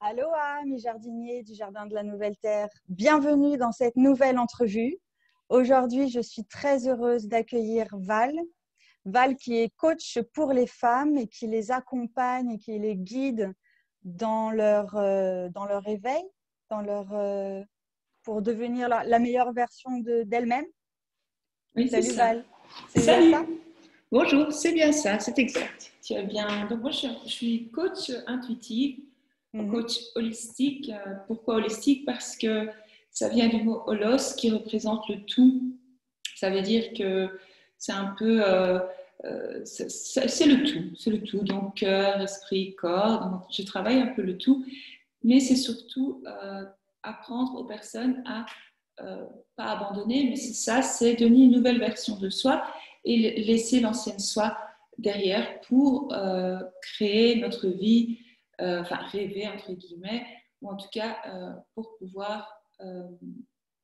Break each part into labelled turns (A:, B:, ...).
A: Aloha, mes jardiniers du Jardin de la Nouvelle Terre. Bienvenue dans cette nouvelle entrevue. Aujourd'hui, je suis très heureuse d'accueillir Val. Val qui est coach pour les femmes et qui les accompagne et qui les guide dans leur éveil, pour devenir la meilleure version d'elle-même.
B: Oui, c'est
A: Salut
B: ça.
A: Val, c'est bien ça?
B: Salut, bonjour, c'est bien ça, c'est exact. Tu as bien. Donc, moi, je suis coach intuitive,
A: Mhm.
B: coach holistique. Pourquoi holistique? Parce que ça vient du mot holos qui représente le tout. Ça veut dire que c'est un peu. C'est le tout. Donc, cœur, esprit, corps. Donc, je travaille un peu le tout, mais c'est surtout apprendre aux personnes à euh, pas abandonner, mais c'est ça, c'est donner une nouvelle version de soi et laisser l'ancienne soi derrière pour créer notre vie, enfin rêver entre guillemets, ou en tout cas pour pouvoir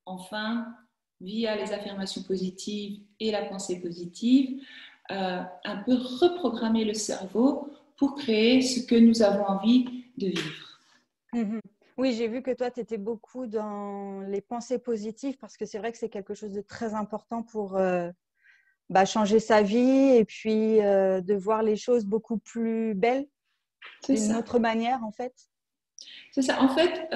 B: enfin, via les affirmations positives et la pensée positive, un peu reprogrammer le cerveau pour créer ce que nous avons envie de vivre.
A: Mhm. Oui, j'ai vu que toi, tu étais beaucoup dans les pensées positives parce que c'est vrai que c'est quelque chose de très important pour changer sa vie et puis de voir les choses beaucoup plus belles
B: C'est
A: d'une
B: ça.
A: autre manière, en fait.
B: C'est ça. En fait,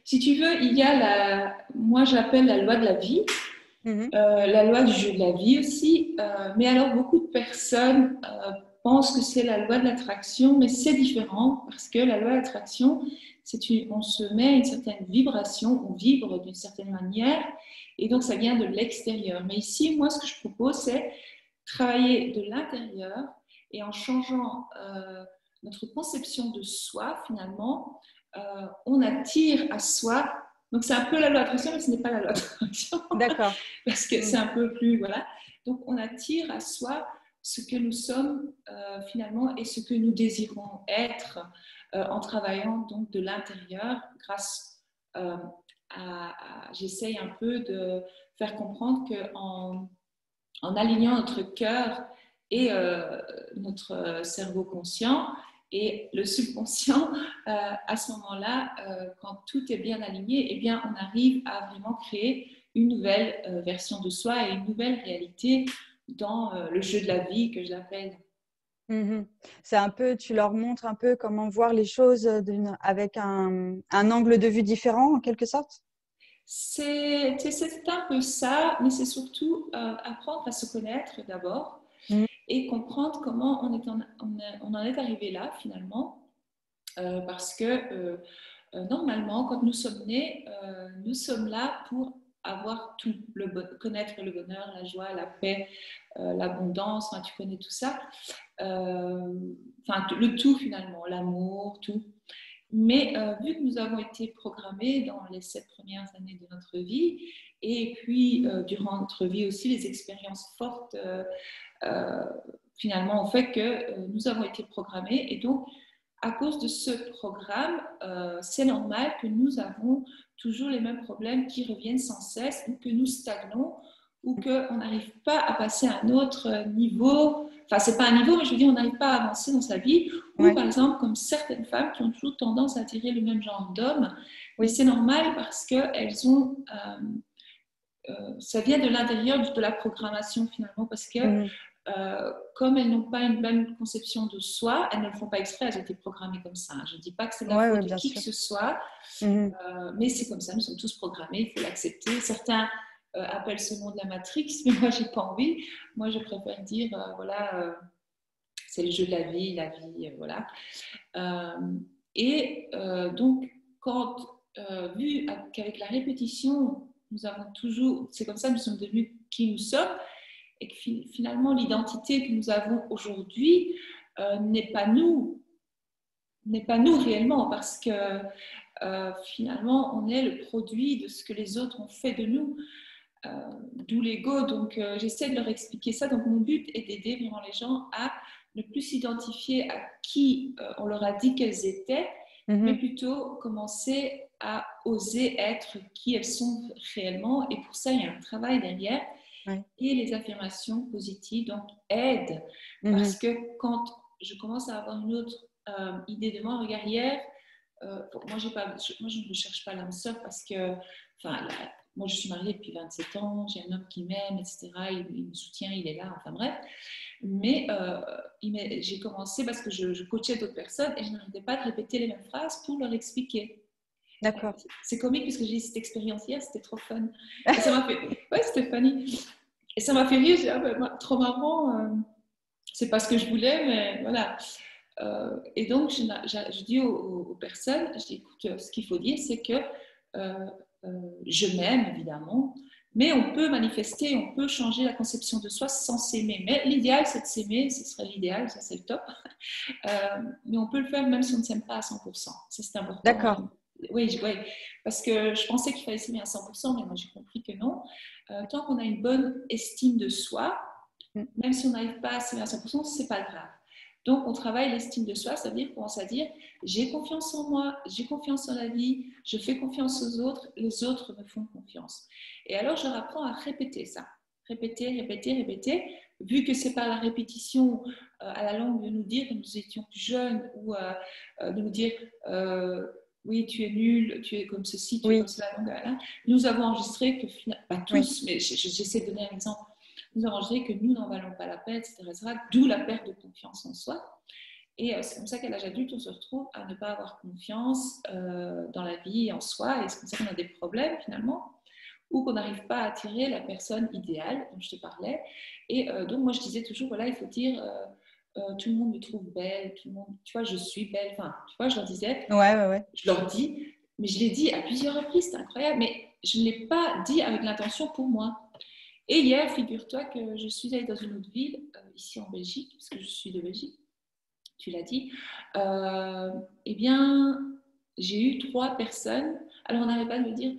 B: si tu veux, il y a moi j'appelle la loi de la vie,
A: Mhm.
B: la loi du jeu de la vie aussi. Mais alors, beaucoup de personnes pensent que c'est la loi de l'attraction, mais c'est différent parce que la loi de l'attraction, on se met à une certaine vibration, on vibre d'une certaine manière, et donc ça vient de l'extérieur. Mais ici, moi, ce que je propose, c'est travailler de l'intérieur et en changeant notre conception de soi, finalement, on attire à soi. Donc, c'est un peu la loi d'attraction, mais ce n'est pas la loi d'attraction
A: D'accord.
B: parce que c'est un peu plus, voilà. Donc, on attire à soi ce que nous sommes finalement et ce que nous désirons être en travaillant donc de l'intérieur grâce j'essaye un peu de faire comprendre en alignant notre cœur et notre cerveau conscient et le subconscient, à ce moment-là, quand tout est bien aligné, eh bien, on arrive à vraiment créer une nouvelle version de soi et une nouvelle réalité dans le jeu de la vie que je l'appelle.
A: Mhm. C'est un peu, tu leur montres un peu comment voir les choses avec un angle de vue différent, en quelque sorte.
B: C'est un peu ça, mais c'est surtout apprendre à se connaître d'abord
A: Mhm.
B: et comprendre comment on en est arrivé là finalement, parce que normalement, quand nous sommes nés, nous sommes là pour avoir tout, connaître le bonheur, la joie, la paix, l'abondance, enfin, tu connais tout ça, enfin le tout finalement, l'amour, tout. Mais vu que nous avons été programmés dans les 7 premières années de notre vie, et puis durant notre vie aussi, les expériences fortes euh, finalement ont fait que nous avons été programmés. Et donc, à cause de ce programme, c'est normal que nous avons toujours les mêmes problèmes qui reviennent sans cesse, ou que nous stagnons, ou qu'on n'arrive pas à passer à un autre niveau. Enfin, c'est pas un niveau, mais je veux dire, on n'arrive pas à avancer dans sa vie. Ou
A: Ouais.
B: par exemple, comme certaines femmes qui ont toujours tendance à attirer le même genre d'hommes. Mais
A: Oui.
B: c'est normal parce qu'elles ont ça vient de l'intérieur de la programmation finalement, parce que
A: Mhm.
B: comme elles n'ont pas une bonne conception de soi, elles ne le font pas exprès, elles ont été programmées comme ça. Je ne dis pas que c'est de la
A: Ouais, ouais,
B: faute de
A: bien
B: qui que
A: sûr.
B: ce soit,
A: Mhm.
B: mais c'est comme ça, nous sommes tous programmés, il faut l'accepter. Certains appellent ce monde la Matrix, mais moi, j'ai pas envie. Moi, je préfère dire, voilà, c'est le jeu de la vie, voilà. Donc, vu qu'avec la répétition, nous avons toujours, c'est comme ça, nous sommes devenus qui nous sommes, et que finalement, l'identité que nous avons aujourd'hui n'est pas nous, réellement, parce que finalement, on est le produit de ce que les autres ont fait de nous, d'où l'ego. Donc, j'essaie de leur expliquer ça. Donc, mon but est d'aider vraiment les gens à ne plus s'identifier à qui on leur a dit qu'elles étaient, mais
A: Mhm.
B: plutôt commencer à oser être qui elles sont réellement. Et pour ça, il y a un travail derrière.
A: Ouais.
B: Et les affirmations positives donc aident, parce
A: Mhm.
B: que quand je commence à avoir une autre idée de moi, regarde, hier, Bon, moi, je ne cherche pas l'âme sœur parce que, enfin, moi, je suis mariée depuis 27 ans, j'ai un homme qui m'aime, etc. Il me soutient, il est là, enfin bref. Mais j'ai commencé parce que je coachais d'autres personnes et je n'arrêtais pas de répéter les mêmes phrases pour leur expliquer.
A: D'accord.
B: C'est comique parce que j'ai eu cette expérience hier, c'était trop fun. Et ça m'a fait, ouais, c'était funny. Et ça m'a fait rire, j'ai dit, ah, ben, trop marrant, c'est pas ce que je voulais, mais voilà. Et donc, je dis aux personnes, je dis, écoute, ce qu'il faut dire, c'est que euh, je m'aime, évidemment, mais on peut manifester, on peut changer la conception de soi sans s'aimer. Mais l'idéal, c'est de s'aimer, ce serait l'idéal, ça c'est le top. Mais on peut le faire même si on ne s'aime pas à 100%. Ça, c'est important.
A: D'accord.
B: Oui, parce que je pensais qu'il fallait s'aimer à 100%, mais moi j'ai compris que non. Tant qu'on a une bonne estime de soi, même si on n'arrive pas à s'aimer à 100%, c'est pas grave. Donc, on travaille l'estime de soi, ça veut dire qu'on commence à dire j'ai confiance en moi, j'ai confiance en la vie, je fais confiance aux autres, les autres me font confiance. Et alors, je leur apprends à répéter ça. Répéter, répéter, répéter. Vu que c'est par la répétition à la langue de nous dire que nous étions plus jeunes ou de nous dire oui, tu es nul, tu es comme ceci, tu es comme cela. Donc, voilà. Nous avons enregistré que, pas tous, mais j'essaie de donner un exemple. Nous avons enregistré que nous n'en valons pas la peine, etc. D'où la perte de confiance en soi. Et c'est comme ça qu'à l'âge adulte, on se retrouve à ne pas avoir confiance dans la vie et en soi. Et c'est comme ça qu'on a des problèmes finalement, ou qu'on n'arrive pas à attirer la personne idéale dont je te parlais. Et donc, moi, je disais toujours, voilà, il faut dire, tout le monde me trouve belle, tout le monde, tu vois, je suis belle. Enfin, tu vois, je leur disais, je leur dis, mais je l'ai dit à plusieurs reprises, c'est incroyable, mais je ne l'ai pas dit avec l'intention pour moi. Et hier, figure-toi que je suis allée dans une autre ville, ici en Belgique, parce que je suis de Belgique, tu l'as dit. Eh bien, j'ai eu 3 personnes. Alors, on n'arrête pas de me dire,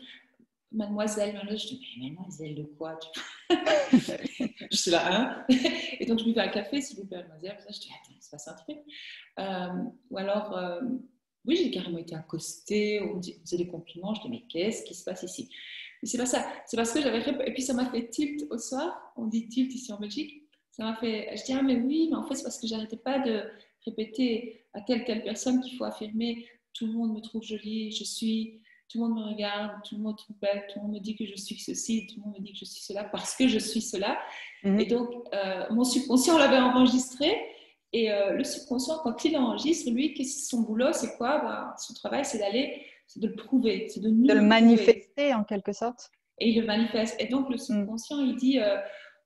B: mademoiselle, je dis, mais mademoiselle de quoi je suis là, hein. Et donc, je buvais un café, s'il vous plaît, mademoiselle. Je dis, attends, il se passe un truc. Ou alors, oui, j'ai carrément été accostée, on me faisait des compliments. Je dis, mais qu'est-ce qui se passe ici? Mais c'est pas ça. C'est parce que j'avais. Et puis, ça m'a fait tilt au soir. On dit tilt ici en Belgique. Ça m'a fait. Je dis, ah, mais oui, mais en fait, c'est parce que j'arrêtais pas de répéter à telle personne qu'il faut affirmer tout le monde me trouve jolie, je suis. Tout le monde me regarde, tout le monde me trouve belle, tout le monde me dit que je suis ceci, tout le monde me dit que je suis cela parce que je suis cela. Et donc, mon subconscient l'avait enregistré. Et le subconscient, quand il enregistre, lui, son boulot, c'est quoi? Ben, son travail, c'est de le prouver, c'est de nous
A: De le
B: prouver.
A: manifester en quelque sorte.
B: Et il le manifeste. Et donc, le subconscient, il dit,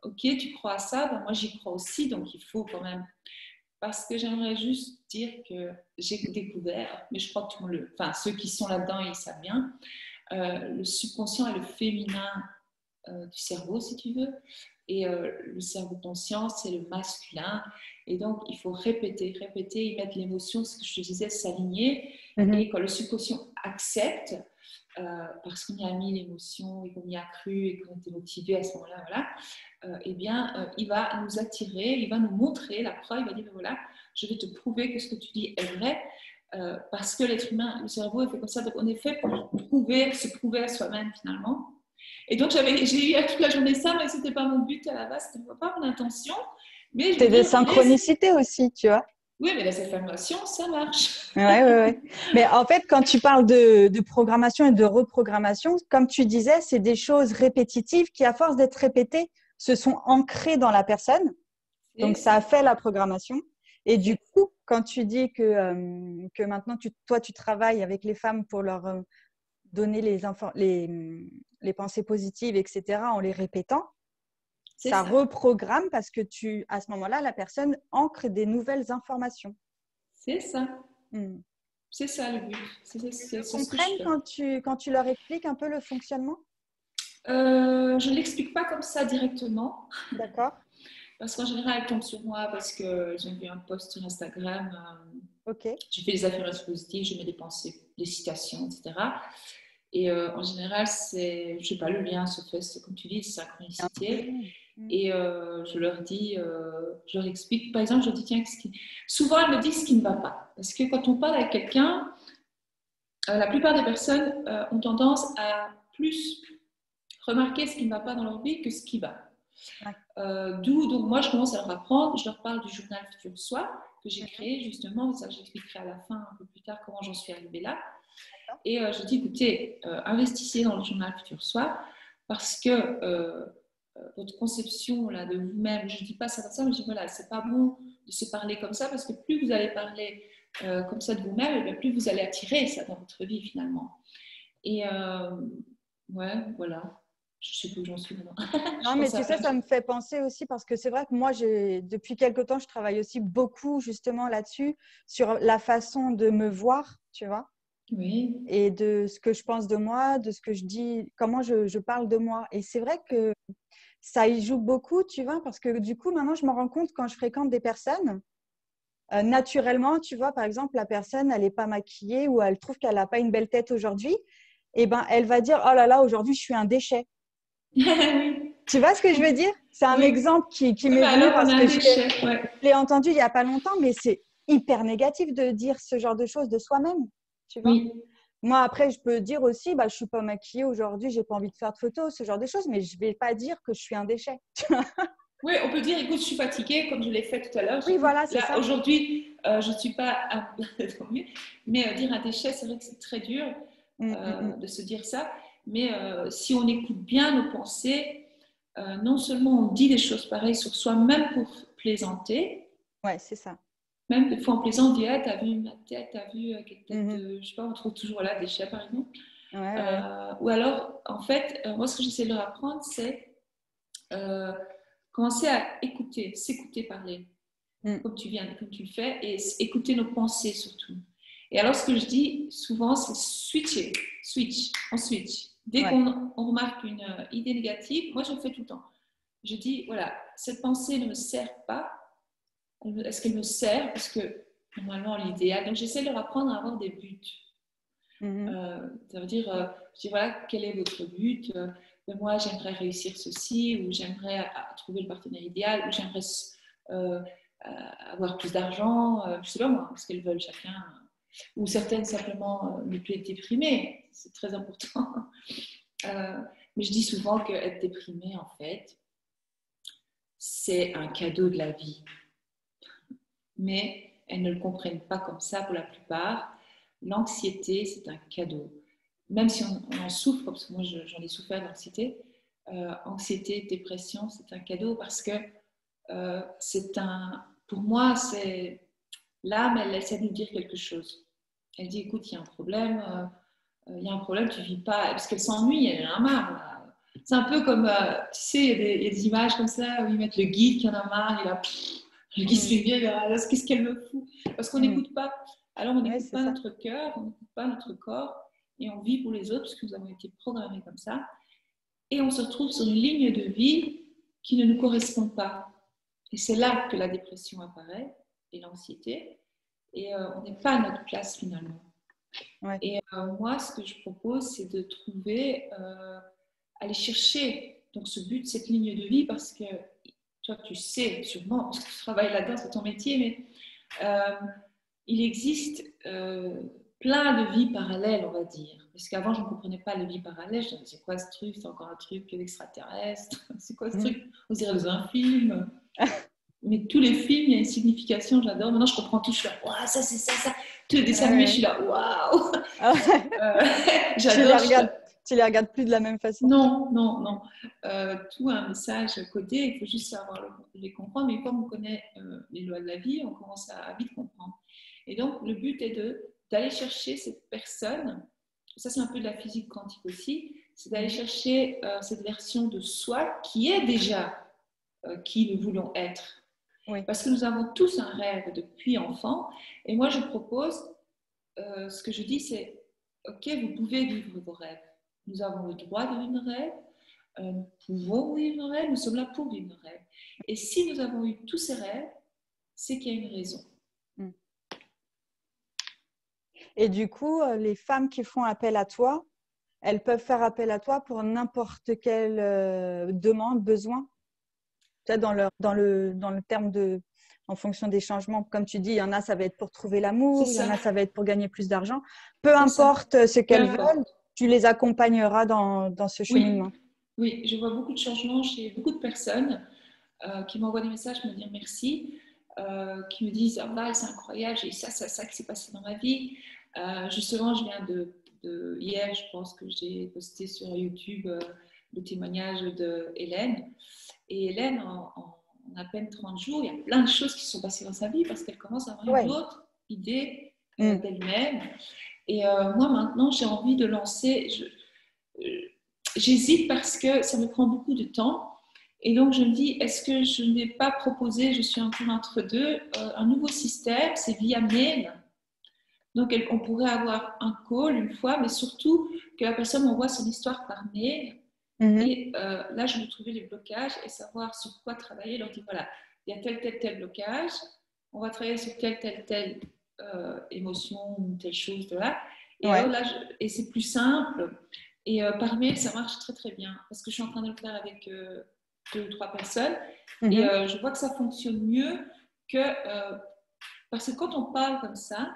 B: ok, tu crois à ça, ben, moi j'y crois aussi, donc il faut quand même. Parce que j'aimerais juste dire que j'ai découvert, mais je crois que tout le monde enfin, ceux qui sont là-dedans, ils savent bien, le subconscient est le féminin du cerveau, si tu veux, et le cerveau conscient, c'est le masculin. Et donc, il faut répéter, y mettre l'émotion, ce que je te disais, s'aligner. Et quand le subconscient accepte, parce qu'on y a mis l'émotion et qu'on y a cru et qu'on était motivé à ce moment-là, voilà, eh bien, il va nous attirer, il va nous montrer la preuve, il va dire, ben voilà, je vais te prouver que ce que tu dis est vrai, parce que l'être humain, le cerveau est fait comme ça, donc on est fait pour se prouver à soi-même finalement. Et donc, j'ai eu toute la journée ça, mais ce n'était pas mon but à la base, ce n'était pas mon intention.
A: C'est des synchronicités aussi, tu vois.
B: Oui, mais les affirmations, ça marche.
A: Ouais. Mais en fait, quand tu parles de programmation et de reprogrammation, comme tu disais, c'est des choses répétitives qui, à force d'être répétées, se sont ancrées dans la personne. Donc, ça a fait la programmation. Et du coup, quand tu dis que maintenant, toi, tu travailles avec les femmes pour leur donner les pensées positives, etc., en les répétant, ça reprogramme parce que à ce moment-là, la personne ancre des nouvelles informations.
B: C'est ça. C'est ça le but.
A: Ils comprennent quand tu leur expliques un peu le fonctionnement?
B: Je ne l'explique pas comme ça directement.
A: D'accord.
B: Parce qu'en général, elles tombent sur moi parce que j'ai vu un post sur Instagram.
A: Ok.
B: Je fais des affirmations positives, je mets des pensées, des citations, etc. Et en général, je ne sais pas, le lien se fait, comme tu dis, synchronicité. Et je leur dis, je leur explique. Par exemple, je dis, tiens, souvent, elles me disent ce qui ne va pas. Parce que quand on parle avec quelqu'un, la plupart des personnes ont tendance à plus remarquer ce qui ne va pas dans leur vie que ce qui va.
A: Ouais.
B: D'où, donc, moi, je commence à leur apprendre. Je leur parle du journal Futur Soi que j'ai créé, justement. Ça, j'expliquerai à la fin, un peu plus tard, comment j'en suis arrivée là. Et je dis, écoutez, investissez dans le journal Futur Soi parce que votre conception là, de vous-même, je ne dis pas ça comme ça, mais je dis, voilà, c'est pas bon de se parler comme ça parce que plus vous allez parler comme ça de vous-même, plus vous allez attirer ça dans votre vie, finalement. Et ouais, voilà. Je sais plus où j'en suis maintenant.
A: Non, mais tu sais, ça me fait penser aussi parce que c'est vrai que moi, depuis quelque temps, je travaille aussi beaucoup justement là-dessus, sur la façon de me voir, tu vois,
B: Oui.
A: et de ce que je pense de moi, de ce que je dis, comment je parle de moi. Et c'est vrai que ça y joue beaucoup, tu vois, parce que du coup, maintenant, je me rends compte quand je fréquente des personnes, naturellement, tu vois, par exemple, la personne, elle n'est pas maquillée ou elle trouve qu'elle n'a pas une belle tête aujourd'hui, et ben, elle va dire, oh là là, aujourd'hui, je suis un déchet.
B: Oui.
A: Tu vois ce que je veux dire? C'est un
B: Oui.
A: exemple qui
B: Oui,
A: m'est
B: bah
A: venu
B: alors on
A: parce
B: a un
A: que
B: déchet. Ouais.
A: je l'ai entendu il n'y a pas longtemps, mais c'est hyper négatif de dire ce genre de choses de soi-même, tu vois?
B: Oui.
A: Moi, après, je peux dire aussi, bah, je ne suis pas maquillée aujourd'hui, je n'ai pas envie de faire de photos, ce genre de choses, mais je ne vais pas dire que je suis un déchet.
B: Oui, on peut dire, écoute, je suis fatiguée, comme je l'ai fait tout à l'heure.
A: Oui, voilà, c'est
B: Là,
A: ça.
B: aujourd'hui, je ne suis pas mais dire un déchet, c'est vrai que c'est très dur de se dire ça. Mais si on écoute bien nos pensées, non seulement on dit des choses pareilles sur soi, même pour plaisanter,
A: Ouais, c'est ça.
B: même des fois on plaisante, on dit, ah, t'as vu ma tête, t'as vu quelle tête de, je sais pas, on trouve toujours là, déchets par exemple.
A: Ouais, ouais.
B: Ou alors, en fait, moi, ce que j'essaie de leur apprendre, c'est commencer à écouter, s'écouter parler, comme tu le fais, et écouter nos pensées surtout. Et alors, ce que je dis souvent, c'est switcher, on switch. Dès
A: Ouais.
B: qu'on remarque une idée négative, moi, je le fais tout le temps. Je dis, voilà, cette pensée ne me sert pas. Est-ce qu'elle me sert? Parce que normalement, l'idéal. Donc, j'essaie de leur apprendre à avoir des buts. Ça veut dire, je dis, voilà, quel est votre but? Ben moi, j'aimerais réussir ceci, ou j'aimerais trouver le partenaire idéal, ou j'aimerais avoir plus d'argent, je sais pas moi, ce qu'elles veulent chacun. Ou certaines simplement ne plus être déprimées, c'est très important. Mais je dis souvent qu'être déprimé, en fait, c'est un cadeau de la vie. Mais elles ne le comprennent pas comme ça pour la plupart. L'anxiété, c'est un cadeau. Même si on en souffre, parce que moi j'en ai souffert d'anxiété, anxiété, dépression, c'est un cadeau parce que pour moi, c'est l'âme, elle essaie de nous dire quelque chose. Elle dit, écoute, il y a un problème, tu vis pas, parce qu'elle s'ennuie, elle en a marre. C'est un peu comme, tu sais, il y a des images comme ça où ils mettent le guide qui en a marre, il a le guide se fait bien, qu'est-ce qu'elle me fout? Parce qu'on n'écoute pas. Alors on n'écoute pas notre cœur, on n'écoute pas notre corps, et on vit pour les autres, parce que nous avons été programmés comme ça. Et on se retrouve sur une ligne de vie qui ne nous correspond pas. Et c'est là que la dépression apparaît, et l'anxiété, et on n'est pas à notre place finalement.
A: Ouais.
B: Et moi, ce que je propose, c'est de trouver, aller chercher donc ce but, cette ligne de vie, parce que toi, tu sais sûrement, parce que tu travailles là-dedans, c'est ton métier, mais il existe plein de vies parallèles, on va dire. Parce qu'avant, je ne comprenais pas les vies parallèles. Je me disais, c'est quoi ce truc? C'est encore un truc d'extraterrestre? C'est quoi ce truc? On dirait dans un film. Mais tous les films, il y a une signification, j'adore. Maintenant, je comprends tout. Je suis là, waouh, ça, c'est ça, ça. Tous les dessins animés, je suis là, waouh.
A: J'adore. Tu les regardes plus de la même façon.
B: Non, non, non. Tout a un message codé, il faut juste savoir les comprendre. Mais comme on connaît les lois de la vie, on commence à vite comprendre. Et donc, le but est d'aller chercher cette personne, ça c'est un peu de la physique quantique aussi, c'est d'aller chercher cette version de soi qui est déjà qui nous voulons être. Oui. Parce que nous avons tous un rêve depuis enfant. Et moi, je propose, ce que je dis, c'est, OK, vous pouvez vivre vos rêves. Nous avons le droit de vivre nos rêves. Nous pouvons vivre nos rêves. Nous sommes là pour vivre nos rêves. Et si nous avons eu tous ces rêves, c'est qu'il y a une raison.
A: Et du coup, les femmes qui font appel à toi, elles peuvent faire appel à toi pour n'importe quelle demande, besoin. Dans le terme de, en fonction des changements, comme tu dis, il y en a, ça va être pour trouver l'amour, il y en a, ça va être pour gagner plus d'argent. Peu importe ce qu'elles veulent, tu les accompagneras dans ce cheminement.
B: Oui, je vois beaucoup de changements chez beaucoup de personnes qui m'envoient des messages me dire merci, qui me disent ah, Val, c'est incroyable, j'ai eu ça qui s'est passé dans ma vie. Justement, je viens hier, je pense que j'ai posté sur YouTube le témoignage de Hélène. Et Hélène, en à peine 30 jours, il y a plein de choses qui se sont passées dans sa vie parce qu'elle commence à avoir une
A: Ouais.
B: autre idée d'elle-même. Et moi, maintenant, j'ai envie de lancer. J'hésite parce que ça me prend beaucoup de temps. Et donc, je me dis, est-ce que je ne vais pas proposer, je suis un peu entre deux, un nouveau système, c'est via mail. Donc, on pourrait avoir un call une fois, mais surtout que la personne envoie son histoire par mail. Et là, je vais trouver les blocages et savoir sur quoi travailler. Donc, voilà, il y a tel blocage. On va travailler sur telle émotion ou telle chose de là. Et alors là, et c'est plus simple. Et par mail, ça marche très très bien parce que je suis en train de le faire avec 2 ou 3 personnes. Et je vois que ça fonctionne mieux que parce que quand on parle comme ça,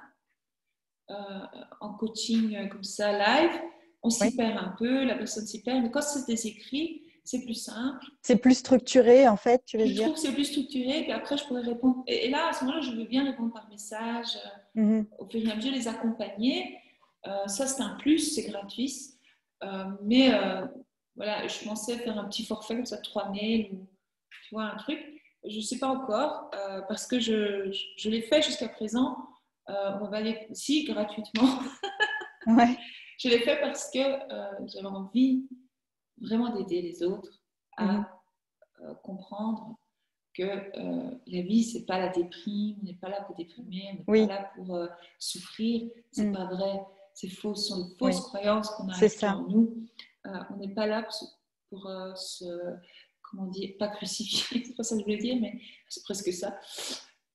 B: en coaching comme ça live, on s'y perd un peu, la personne s'y perd, mais quand c'est des écrits, c'est plus simple.
A: C'est plus structuré en fait, tu veux dire?
B: Je trouve que c'est plus structuré, puis après je pourrais répondre. Et là, à ce moment-là, je veux bien répondre par message, au fur et à mesure les accompagner. Ça, c'est un plus, c'est gratuit. Mais voilà, je pensais faire un petit forfait comme ça, 3 mails, ou tu vois, un truc. Je ne sais pas encore, parce que je l'ai fait jusqu'à présent. On va aller ici gratuitement. Je l'ai fait parce que j'avais envie vraiment d'aider les autres à comprendre que la vie, c'est pas la déprime, on n'est pas là pour déprimer, on n'est pas là pour souffrir, c'est pas vrai, c'est faux, ce sont des fausses croyances qu'on a achetées en nous. On n'est pas là pour se, comment dire, pas crucifier, c'est pas ça que je voulais dire, mais c'est presque ça.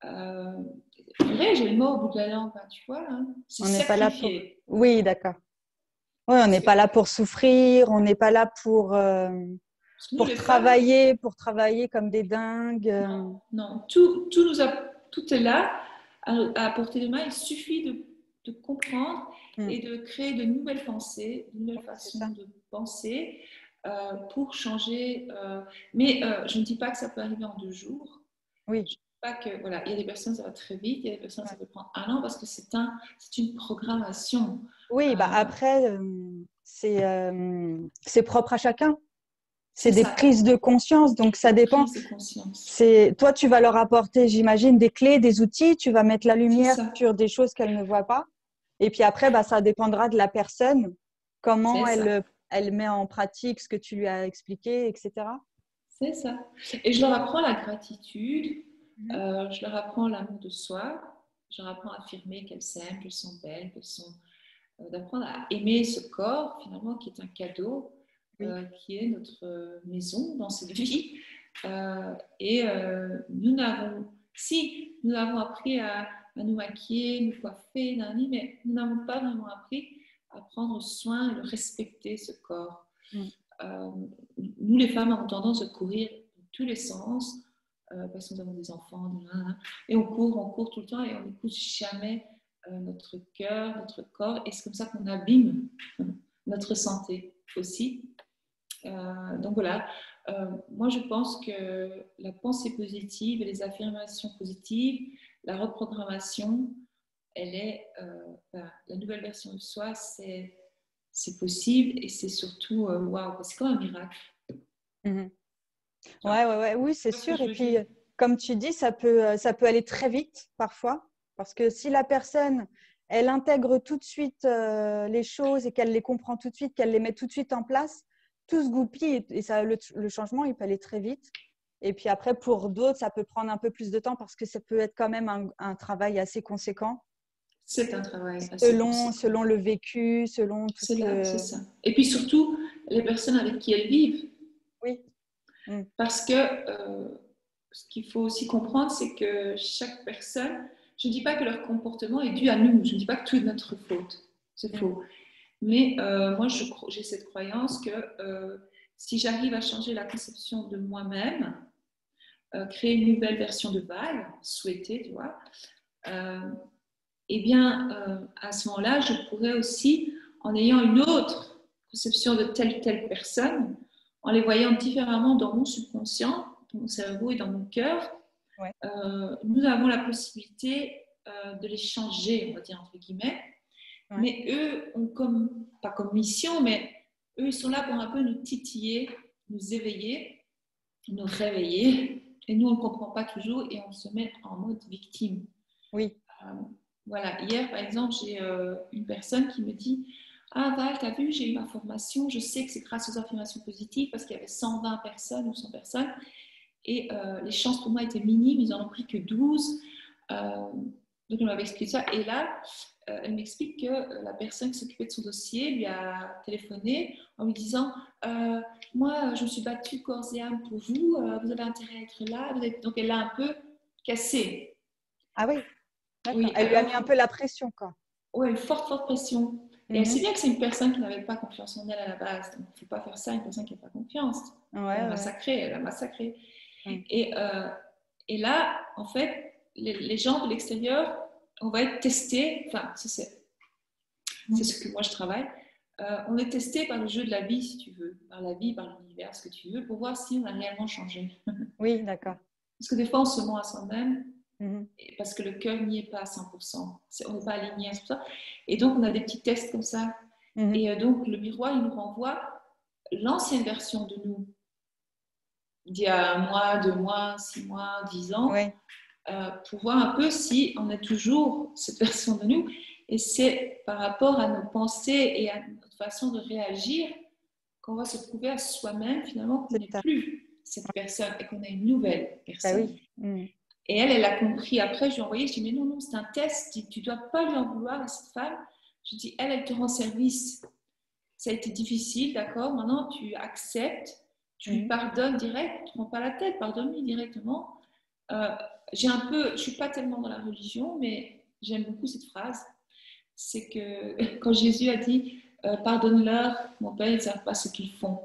B: Vrai, j'ai le mot au bout de la langue, tu vois, hein, c'est
A: on n'est pas là pour...
B: sacrifier.
A: Oui, d'accord. Oui, on n'est pas là pour souffrir, on n'est pas là pour travailler comme des dingues.
B: Non. Tout est là à portée de main. Il suffit de comprendre et de créer de nouvelles pensées, de nouvelles façons de penser pour changer. Mais je ne dis pas que ça peut arriver en 2 jours.
A: Oui.
B: Je ne dis pas que, voilà, il y a des personnes, ça va très vite, il y a des personnes, ça peut prendre 1 an parce que c'est une programmation.
A: Oui, après, c'est propre à chacun. C'est des prises de conscience, donc ça dépend. Toi, tu vas leur apporter, j'imagine, des clés, des outils, tu vas mettre la lumière sur des choses qu'elle ne voit pas. Et puis après, ça dépendra de la personne, comment elle met en pratique ce que tu lui as expliqué, etc.
B: C'est ça. Et je leur apprends la gratitude, je leur apprends l'amour de soi, je leur apprends à affirmer qu'elles s'aiment, qu'elles sont belles, d'apprendre à aimer ce corps, finalement, qui est un cadeau, qui est notre maison dans cette vie. Nous avons appris à nous maquiller, nous coiffer, mais nous n'avons pas vraiment appris à prendre soin et de respecter ce corps. Nous, les femmes, avons tendance à courir dans tous les sens, parce que nous avons des enfants, et on court tout le temps et on n'écoute jamais notre cœur, notre corps, et c'est comme ça qu'on abîme notre santé aussi. Donc voilà, moi je pense que la pensée positive et les affirmations positives, la reprogrammation, elle est la nouvelle version de soi, c'est possible et c'est surtout waouh, c'est comme un miracle.
A: Oui, c'est sûr. Et puis, comme tu dis, ça peut aller très vite parfois, parce que si la personne, elle intègre tout de suite les choses et qu'elle les comprend tout de suite, qu'elle les met tout de suite en place, tout se goupille et le changement, il peut aller très vite. Et puis après, pour d'autres, ça peut prendre un peu plus de temps parce que ça peut être quand même un travail assez conséquent.
B: C'est un travail assez conséquent.
A: Selon le vécu, selon tout
B: c'est ça. Et puis surtout, les personnes avec qui elles vivent.
A: Oui.
B: Parce que ce qu'il faut aussi comprendre, c'est que chaque personne, je ne dis pas que leur comportement est dû à nous, je ne dis pas que tout est de notre faute, c'est faux. Mais moi, j'ai cette croyance que si j'arrive à changer la conception de moi-même, créer une nouvelle version de Val, souhaitée, tu vois, eh bien, à ce moment-là, je pourrais aussi, en ayant une autre conception de telle personne, en les voyant différemment dans mon subconscient, dans mon cerveau et dans mon cœur,
A: Ouais.
B: nous avons la possibilité de les changer, on va dire entre guillemets.
A: Ouais.
B: Mais eux ont comme, pas comme mission, mais eux, ils sont là pour un peu nous titiller, nous éveiller, nous réveiller. Et nous, on ne comprend pas toujours et on se met en mode victime.
A: Oui.
B: Voilà, hier, par exemple, j'ai une personne qui me dit « Ah Val, t'as vu, j'ai eu ma formation, je sais que c'est grâce aux affirmations positives parce qu'il y avait 120 personnes ou 100 personnes et les chances pour moi étaient minimes, ils n'en ont pris que 12. Donc, elle m'avait expliqué ça. Et là, elle m'explique que la personne qui s'occupait de son dossier lui a téléphoné en lui disant moi, je me suis battue corps et âme pour vous, vous avez intérêt à être là. Donc, elle l'a un peu cassée.
A: Ah oui, d'accord.
B: Oui,
A: Elle lui a mis un peu la pression, quoi.
B: Oui, une forte, forte pression. Et elle sait bien que c'est une personne qui n'avait pas confiance en elle à la base. Donc, il ne faut pas faire ça à une personne qui n'a pas confiance.
A: Ouais,
B: Elle a massacré, elle a massacré. Et là, en fait, les gens de l'extérieur, on va être testés. Enfin, c'est ce que moi je travaille. On est testé par le jeu de la vie, si tu veux, par la vie, par l'univers, ce que tu veux, pour voir si on a réellement changé.
A: Oui, d'accord.
B: Parce que des fois, on se ment à soi-même, parce que le cœur n'y est pas à 100%. On n'est pas aligné à 100%. Et donc, on a des petits tests comme ça. Et donc, le miroir, il nous renvoie l'ancienne version de nous, d'il y a 1 mois, 2 mois, 6 mois, 10 ans, pour voir un peu si on a toujours cette version de nous. Et c'est par rapport à nos pensées et à notre façon de réagir qu'on va se prouver à soi-même finalement qu'on n'est plus cette personne et qu'on a une nouvelle personne. Et elle a compris. Après, je lui ai envoyé, je dis mais non, non, c'est un test, tu ne dois pas lui en vouloir à cette femme. Je dis, elle te rend service. Ça a été difficile, d'accord. Maintenant, tu acceptes, tu lui pardonnes direct, tu ne te prends pas la tête, pardonne-lui directement. Je ne suis pas tellement dans la religion, mais j'aime beaucoup cette phrase. C'est que quand Jésus a dit pardonne-leur, mon Père, ils ne savent pas ce qu'ils font.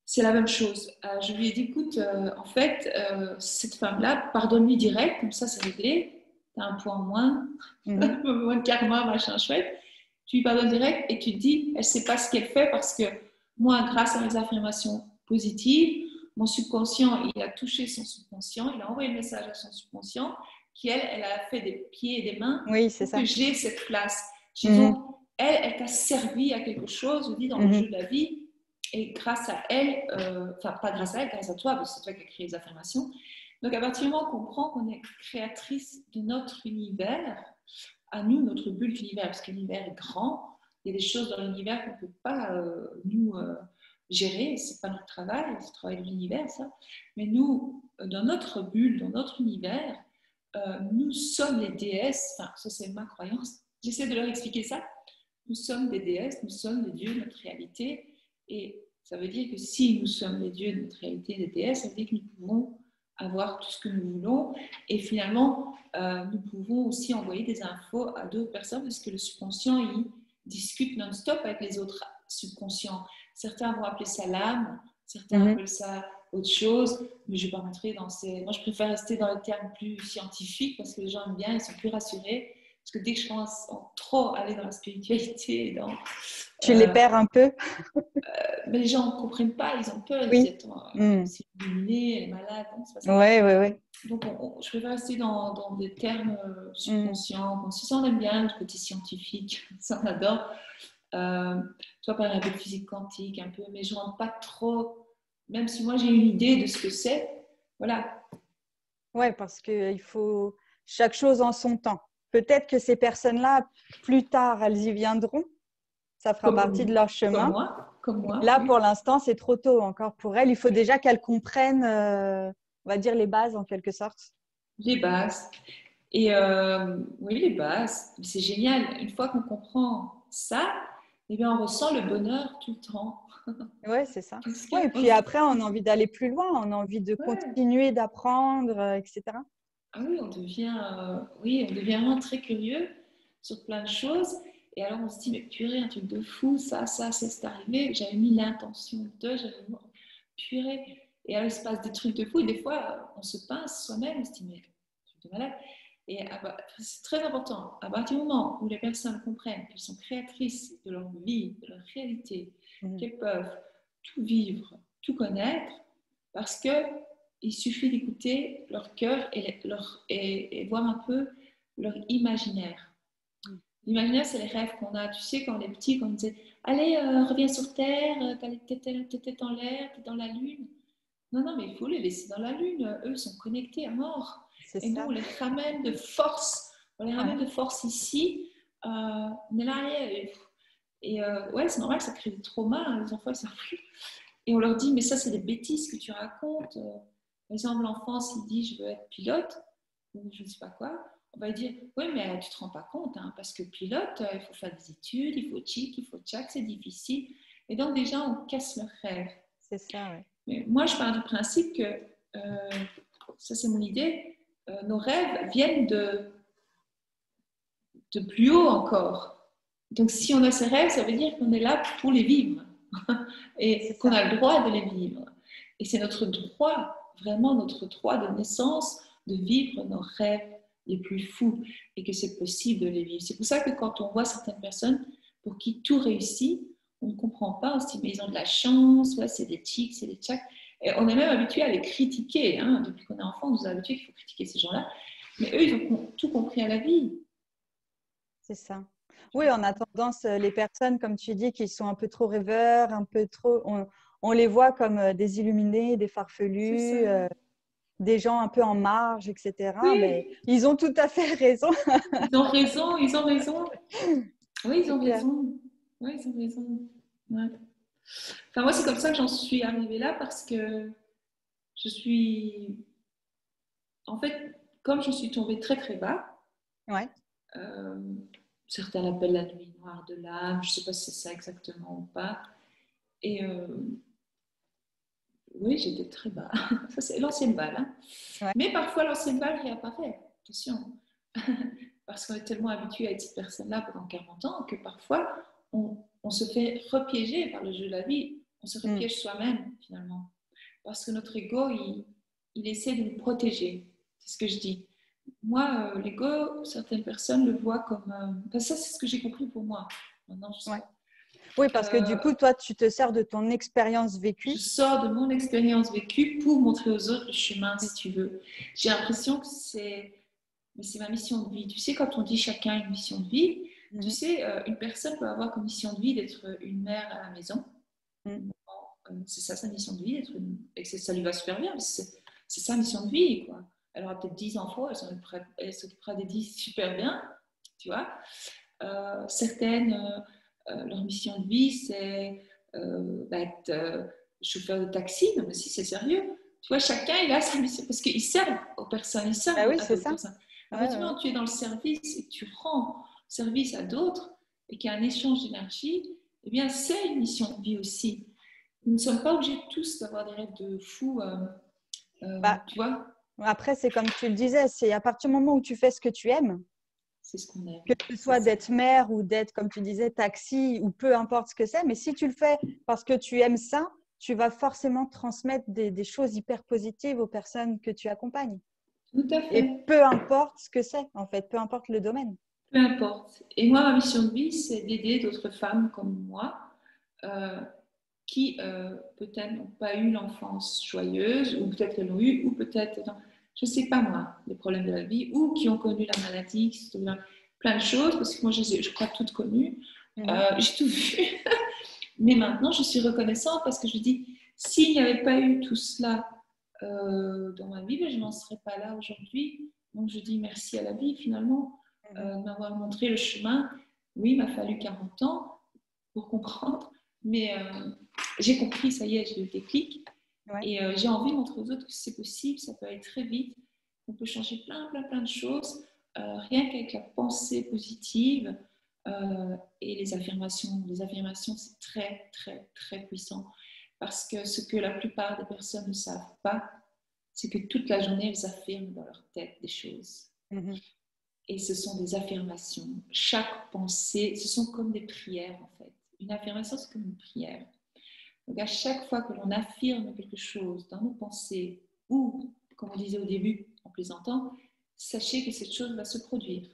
B: C'est la même chose. Je lui ai dit écoute, en fait, cette femme-là, pardonne-lui direct, comme ça c'est réglé. Tu as un point en moins, moins de karma, machin chouette. Tu lui pardonnes direct et tu te dis elle ne sait pas ce qu'elle fait parce que moi, grâce à mes affirmations positives, mon subconscient, il a touché son subconscient, il a envoyé le message à son subconscient qui, elle a fait des pieds et des mains pour que j'ai cette place. Donc, elle t'a servi à quelque chose, on dit dans le jeu de la vie, et grâce à elle, enfin pas grâce à elle, grâce à toi, parce que c'est toi qui as créé les affirmations. Donc, à partir du moment qu'on comprend qu'on est créatrice de notre univers, à nous, notre bulle d'univers, parce que l'univers est grand, il y a des choses dans l'univers qu'on ne peut pas nous gérer, c'est pas notre travail, c'est le travail de l'univers, ça. Mais nous, dans notre bulle, dans notre univers, nous sommes les déesses, enfin, ça c'est ma croyance, j'essaie de leur expliquer ça. Nous sommes des déesses, nous sommes les dieux de notre réalité, et ça veut dire que si nous sommes les dieux de notre réalité, des déesses, ça veut dire que nous pouvons avoir tout ce que nous voulons, et finalement, nous pouvons aussi envoyer des infos à d'autres personnes, parce que le subconscient, il discute non-stop avec les autres subconscients. Certains vont appeler ça l'âme, certains appellent ça autre chose, mais je ne vais pas rentrer dans ces... Moi, je préfère rester dans les termes plus scientifiques, parce que les gens aiment bien, ils sont plus rassurés. Parce que dès que je commence à trop aller dans la spiritualité,
A: tu les perds un peu.
B: Mais les gens ne comprennent pas, ils ont peur, ils disent attends, c'est illuminé, elle est malade, non, c'est pas ça.
A: Ouais.
B: Donc je préfère rester dans des termes subconscients. Bon, si ça on aime bien le côté scientifique, ça on adore. Toi parler un peu de physique quantique, un peu, mais je ne rentre pas trop, même si moi j'ai une idée de ce que c'est, voilà.
A: Ouais, parce qu'il faut chaque chose en son temps. Peut-être que ces personnes-là, plus tard, elles y viendront. Ça fera partie de leur chemin.
B: Comme moi.
A: Là, pour l'instant, c'est trop tôt encore pour elles. Il faut déjà qu'elles comprennent, on va dire, les bases en quelque sorte.
B: Les bases. Et oui, les bases. C'est génial. Une fois qu'on comprend ça, eh bien, on ressent le bonheur tout le temps.
A: Oui, c'est ça. Ouais, et puis après, on a envie d'aller plus loin. On a envie de continuer d'apprendre, etc.
B: Ah oui, on devient vraiment très curieux sur plein de choses. Et alors, on se dit, mais purée, un truc de fou, ça, c'est arrivé. J'avais mis l'intention j'avais mis purée. Et alors, il se passe des trucs de fou. Et des fois, on se pince soi-même. On se dit, mais truc de malade. Et c'est très important. À partir du moment où les personnes comprennent qu'elles sont créatrices de leur vie, de leur réalité, qu'elles peuvent tout vivre, tout connaître, parce qu'il suffit d'écouter leur cœur et voir un peu leur imaginaire. L'imaginaire, c'est les rêves qu'on a. Tu sais, quand on est petit, quand on disait « Allez, reviens sur Terre, t'as tes têtes en l'air, t'es dans la Lune. » Non, non, mais il faut les laisser dans la Lune. Eux sont connectés à mort. Et nous, on les ramène de force. On les ramène de force ici. On est là, ouais, c'est normal, ça crée des traumas. Hein, les enfants, ils savent plus. Et on leur dit, mais ça, c'est des bêtises que tu racontes. Par exemple, l'enfant, s'il dit, je veux être pilote, ou je ne sais pas quoi, on va lui dire, oui, mais tu ne te rends pas compte, hein, parce que pilote, il faut faire des études, il faut chic, il faut tchac, c'est difficile. Et donc, déjà, on casse leur rêve.
A: C'est ça, oui.
B: Mais moi, je pars du principe que, ça c'est mon idée, nos rêves viennent de plus haut encore. Donc, si on a ces rêves, ça veut dire qu'on est là pour les vivre et qu'on a le droit de les vivre. Et c'est notre droit, vraiment notre droit de naissance, de vivre nos rêves les plus fous et que c'est possible de les vivre. C'est pour ça que quand on voit certaines personnes pour qui tout réussit, on ne comprend pas aussi, mais ils ont de la chance, ouais, c'est des chics, c'est des tchacs. Et on est même habitué à les critiquer. Hein. Depuis qu'on est enfant, on nous a habitué qu'il faut critiquer ces gens-là. Mais eux, ils ont tout compris à la vie.
A: C'est ça. Oui, on a tendance, les personnes, comme tu dis, qui sont un peu trop rêveurs, un peu trop, on les voit comme des illuminés, des farfelus, des gens un peu en marge, etc.
B: Oui.
A: Mais ils ont tout à fait raison.
B: Ils ont raison, ils ont raison. Oui, ils ont
A: Clair.
B: raison. Oui, ils ont raison. Ouais. Enfin, moi, c'est comme ça que j'en suis arrivée là parce que je suis. En fait, comme je suis tombée très très bas,
A: Ouais.
B: certains l'appellent la nuit noire de l'âme, je ne sais pas si c'est ça exactement ou pas. Et oui, j'étais très bas. Ça, c'est l'ancienne balle. Hein.
A: Ouais.
B: Mais parfois, l'ancienne balle réapparaît. Attention. Parce qu'on est tellement habitué à être cette personne-là pendant 40 ans que parfois, on se fait repiéger par le jeu de la vie. On se repiège soi-même, finalement. Parce que notre ego, il essaie de nous protéger. C'est ce que je dis. Moi, l'ego, certaines personnes le voient comme... Enfin, ça, c'est ce que j'ai compris pour moi. Maintenant, je sais pas.
A: Oui, parce que du coup, toi, tu te sers de ton expérience vécue.
B: Je sors de mon expérience vécue pour montrer aux autres le chemin, si tu veux. J'ai l'impression que c'est ma mission de vie. Tu sais, quand on dit chacun a une mission de vie, tu sais, une personne peut avoir comme mission de vie d'être une mère à la maison. C'est ça sa mission de vie, et ça lui va super bien. C'est sa mission de vie, quoi. Elle aura peut-être 10 enfants, elle s'occupera des 10 super bien, tu vois. Certaines, leur mission de vie, c'est être chauffeur de taxi. Non, mais si, c'est sérieux. Tu vois, chacun, il a sa mission, parce qu'il sert aux personnes, il sert
A: Ah oui,
B: à
A: c'est
B: d'autres
A: ça.
B: personnes. À partir du moment où tu es dans le service et que tu rends service à d'autres et qu'il y a un échange d'énergie, eh bien, c'est une mission de vie aussi. Nous ne sommes pas obligés tous d'avoir des rêves de fous, tu vois.
A: Après, c'est comme tu le disais, c'est à partir du moment où tu fais ce que tu aimes,
B: c'est ce qu'on aime.
A: Que ce soit d'être mère ou d'être, comme tu disais, taxi ou peu importe ce que c'est, mais si tu le fais parce que tu aimes ça, tu vas forcément transmettre des choses hyper positives aux personnes que tu accompagnes.
B: Tout à fait.
A: Et peu importe ce que c'est, en fait, peu importe le domaine.
B: Peu importe. Et moi, ma mission de vie, c'est d'aider d'autres femmes comme moi qui peut-être n'ont pas eu l'enfance joyeuse, ou peut-être qu'elles l'ont eu, ou peut-être, je ne sais pas moi, les problèmes de la vie, ou qui ont connu la maladie, qui sont plein de choses, parce que moi, je crois toutes connues. J'ai tout vu. Mais maintenant, je suis reconnaissante parce que je dis, s'il n'y avait pas eu tout cela dans ma vie, ben, je n'en serais pas là aujourd'hui. Donc, je dis merci à la vie, finalement, de m'avoir montré le chemin. Oui, il m'a fallu 40 ans pour comprendre, mais j'ai compris, ça y est, j'ai eu le déclic. Ouais. Et j'ai envie de montrer aux autres que c'est possible, ça peut aller très vite, on peut changer plein de choses, rien qu'avec la pensée positive et les affirmations. Les affirmations, c'est très puissant. Parce que ce que la plupart des personnes ne savent pas, c'est que toute la journée, elles affirment dans leur tête des choses. Et ce sont des affirmations. Chaque pensée, ce sont comme des prières, en fait. Une affirmation, c'est comme une prière. Donc, à chaque fois que l'on affirme quelque chose dans nos pensées, ou, comme on disait au début, en plaisantant, sachez que cette chose va se produire.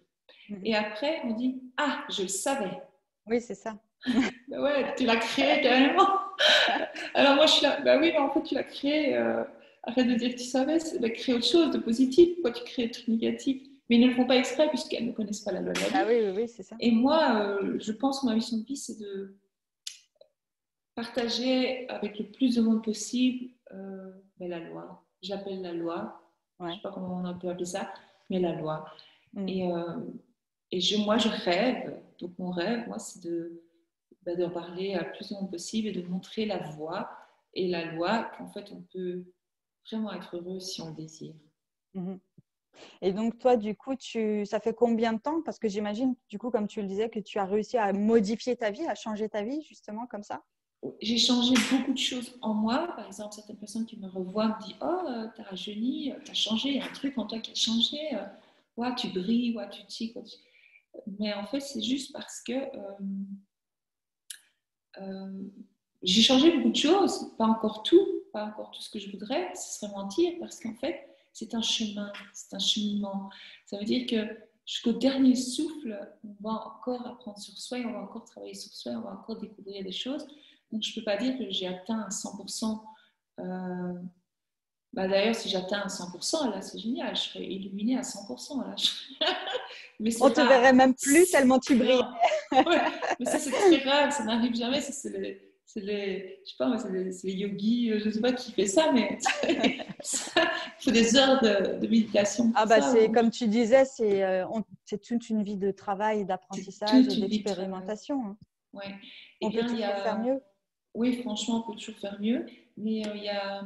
B: Et après, on dit « Ah, je le savais ».
A: Oui, c'est ça.
B: Ben ouais, tu l'as créé carrément. Alors moi, je suis là, bah oui, mais en fait, tu l'as créé. Arrête de dire que tu savais, crée autre chose de positif. Pourquoi tu crées des trucs négatifs? Mais ils ne le font pas exprès puisqu'elles ne connaissent pas la loi de la
A: Ah
B: vie.
A: oui, oui, oui, c'est ça.
B: Et moi, je pense que ma mission de vie, c'est de partager avec le plus de monde possible la loi. J'appelle la loi. Je ne
A: Ouais.
B: sais pas comment on peut appeler ça, mais la loi.
A: Mm.
B: Moi, je rêve. Donc, mon rêve, moi, c'est d'en parler à plus de monde possible et de montrer la voie et la loi qu'en fait, on peut vraiment être heureux si on le désire.
A: Mhm. Et donc, toi, du coup, ça fait combien de temps? Parce que j'imagine, du coup, comme tu le disais, que tu as réussi à modifier ta vie, à changer ta vie, justement, comme ça.
B: J'ai changé beaucoup de choses en moi. Par exemple, certaines personnes qui me revoient me disent oh, t'as rajeuni, t'as changé, il y a un truc en toi qui a changé. Ouais, tu brilles, ouais, tu tiques. Mais en fait, c'est juste parce que euh, j'ai changé beaucoup de choses. Pas encore tout ce que je voudrais. Ce serait mentir parce qu'en fait, c'est un chemin, c'est un cheminement. Ça veut dire que jusqu'au dernier souffle, on va encore apprendre sur soi, on va encore travailler sur soi, on va encore découvrir des choses. Donc, je ne peux pas dire que j'ai atteint à 100%. D'ailleurs, si j'atteins à 100%, là, c'est génial. Je serai illuminée à 100%. Là. Mais
A: On
B: c'est
A: te verrait
B: rare.
A: même plus tellement tu brilles.
B: Non. Ouais. Mais ça, c'est très rare. Ça n'arrive jamais. Ça, je sais pas, c'est les yogis, je ne sais pas qui fait ça, mais ça, il faut des heures de méditation
A: Ah
B: pour
A: bah
B: ça.
A: c'est comme tu disais, c'est toute une vie de travail,
B: C'est
A: d'apprentissage et
B: toute une vie de travail.
A: d'expérimentation, hein.
B: Ouais. Eh
A: On peut
B: bien,
A: toujours faire mieux.
B: oui, franchement, on peut toujours faire mieux. Mais il y a,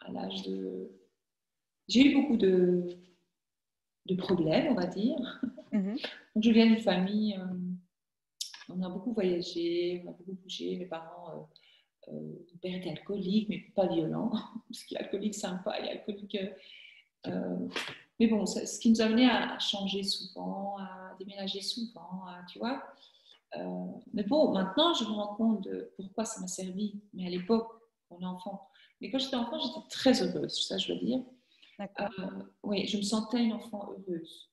B: à l'âge de. J'ai eu beaucoup de problèmes, on va dire.
A: Mhm.
B: Donc, je viens d'une famille, on a beaucoup voyagé, on a beaucoup bougé. Mes parents, mon père était alcoolique, mais pas violent. Parce qu'il y a alcoolique sympa, il y a alcoolique. Mais bon, ce qui nous a amené à changer souvent, à déménager souvent, tu vois. Mais bon, maintenant, je me rends compte de pourquoi ça m'a servi. Mais à l'époque, on est enfant. Mais quand j'étais enfant, j'étais très heureuse, ça je veux dire.
A: D'accord.
B: Oui, je me sentais une enfant heureuse.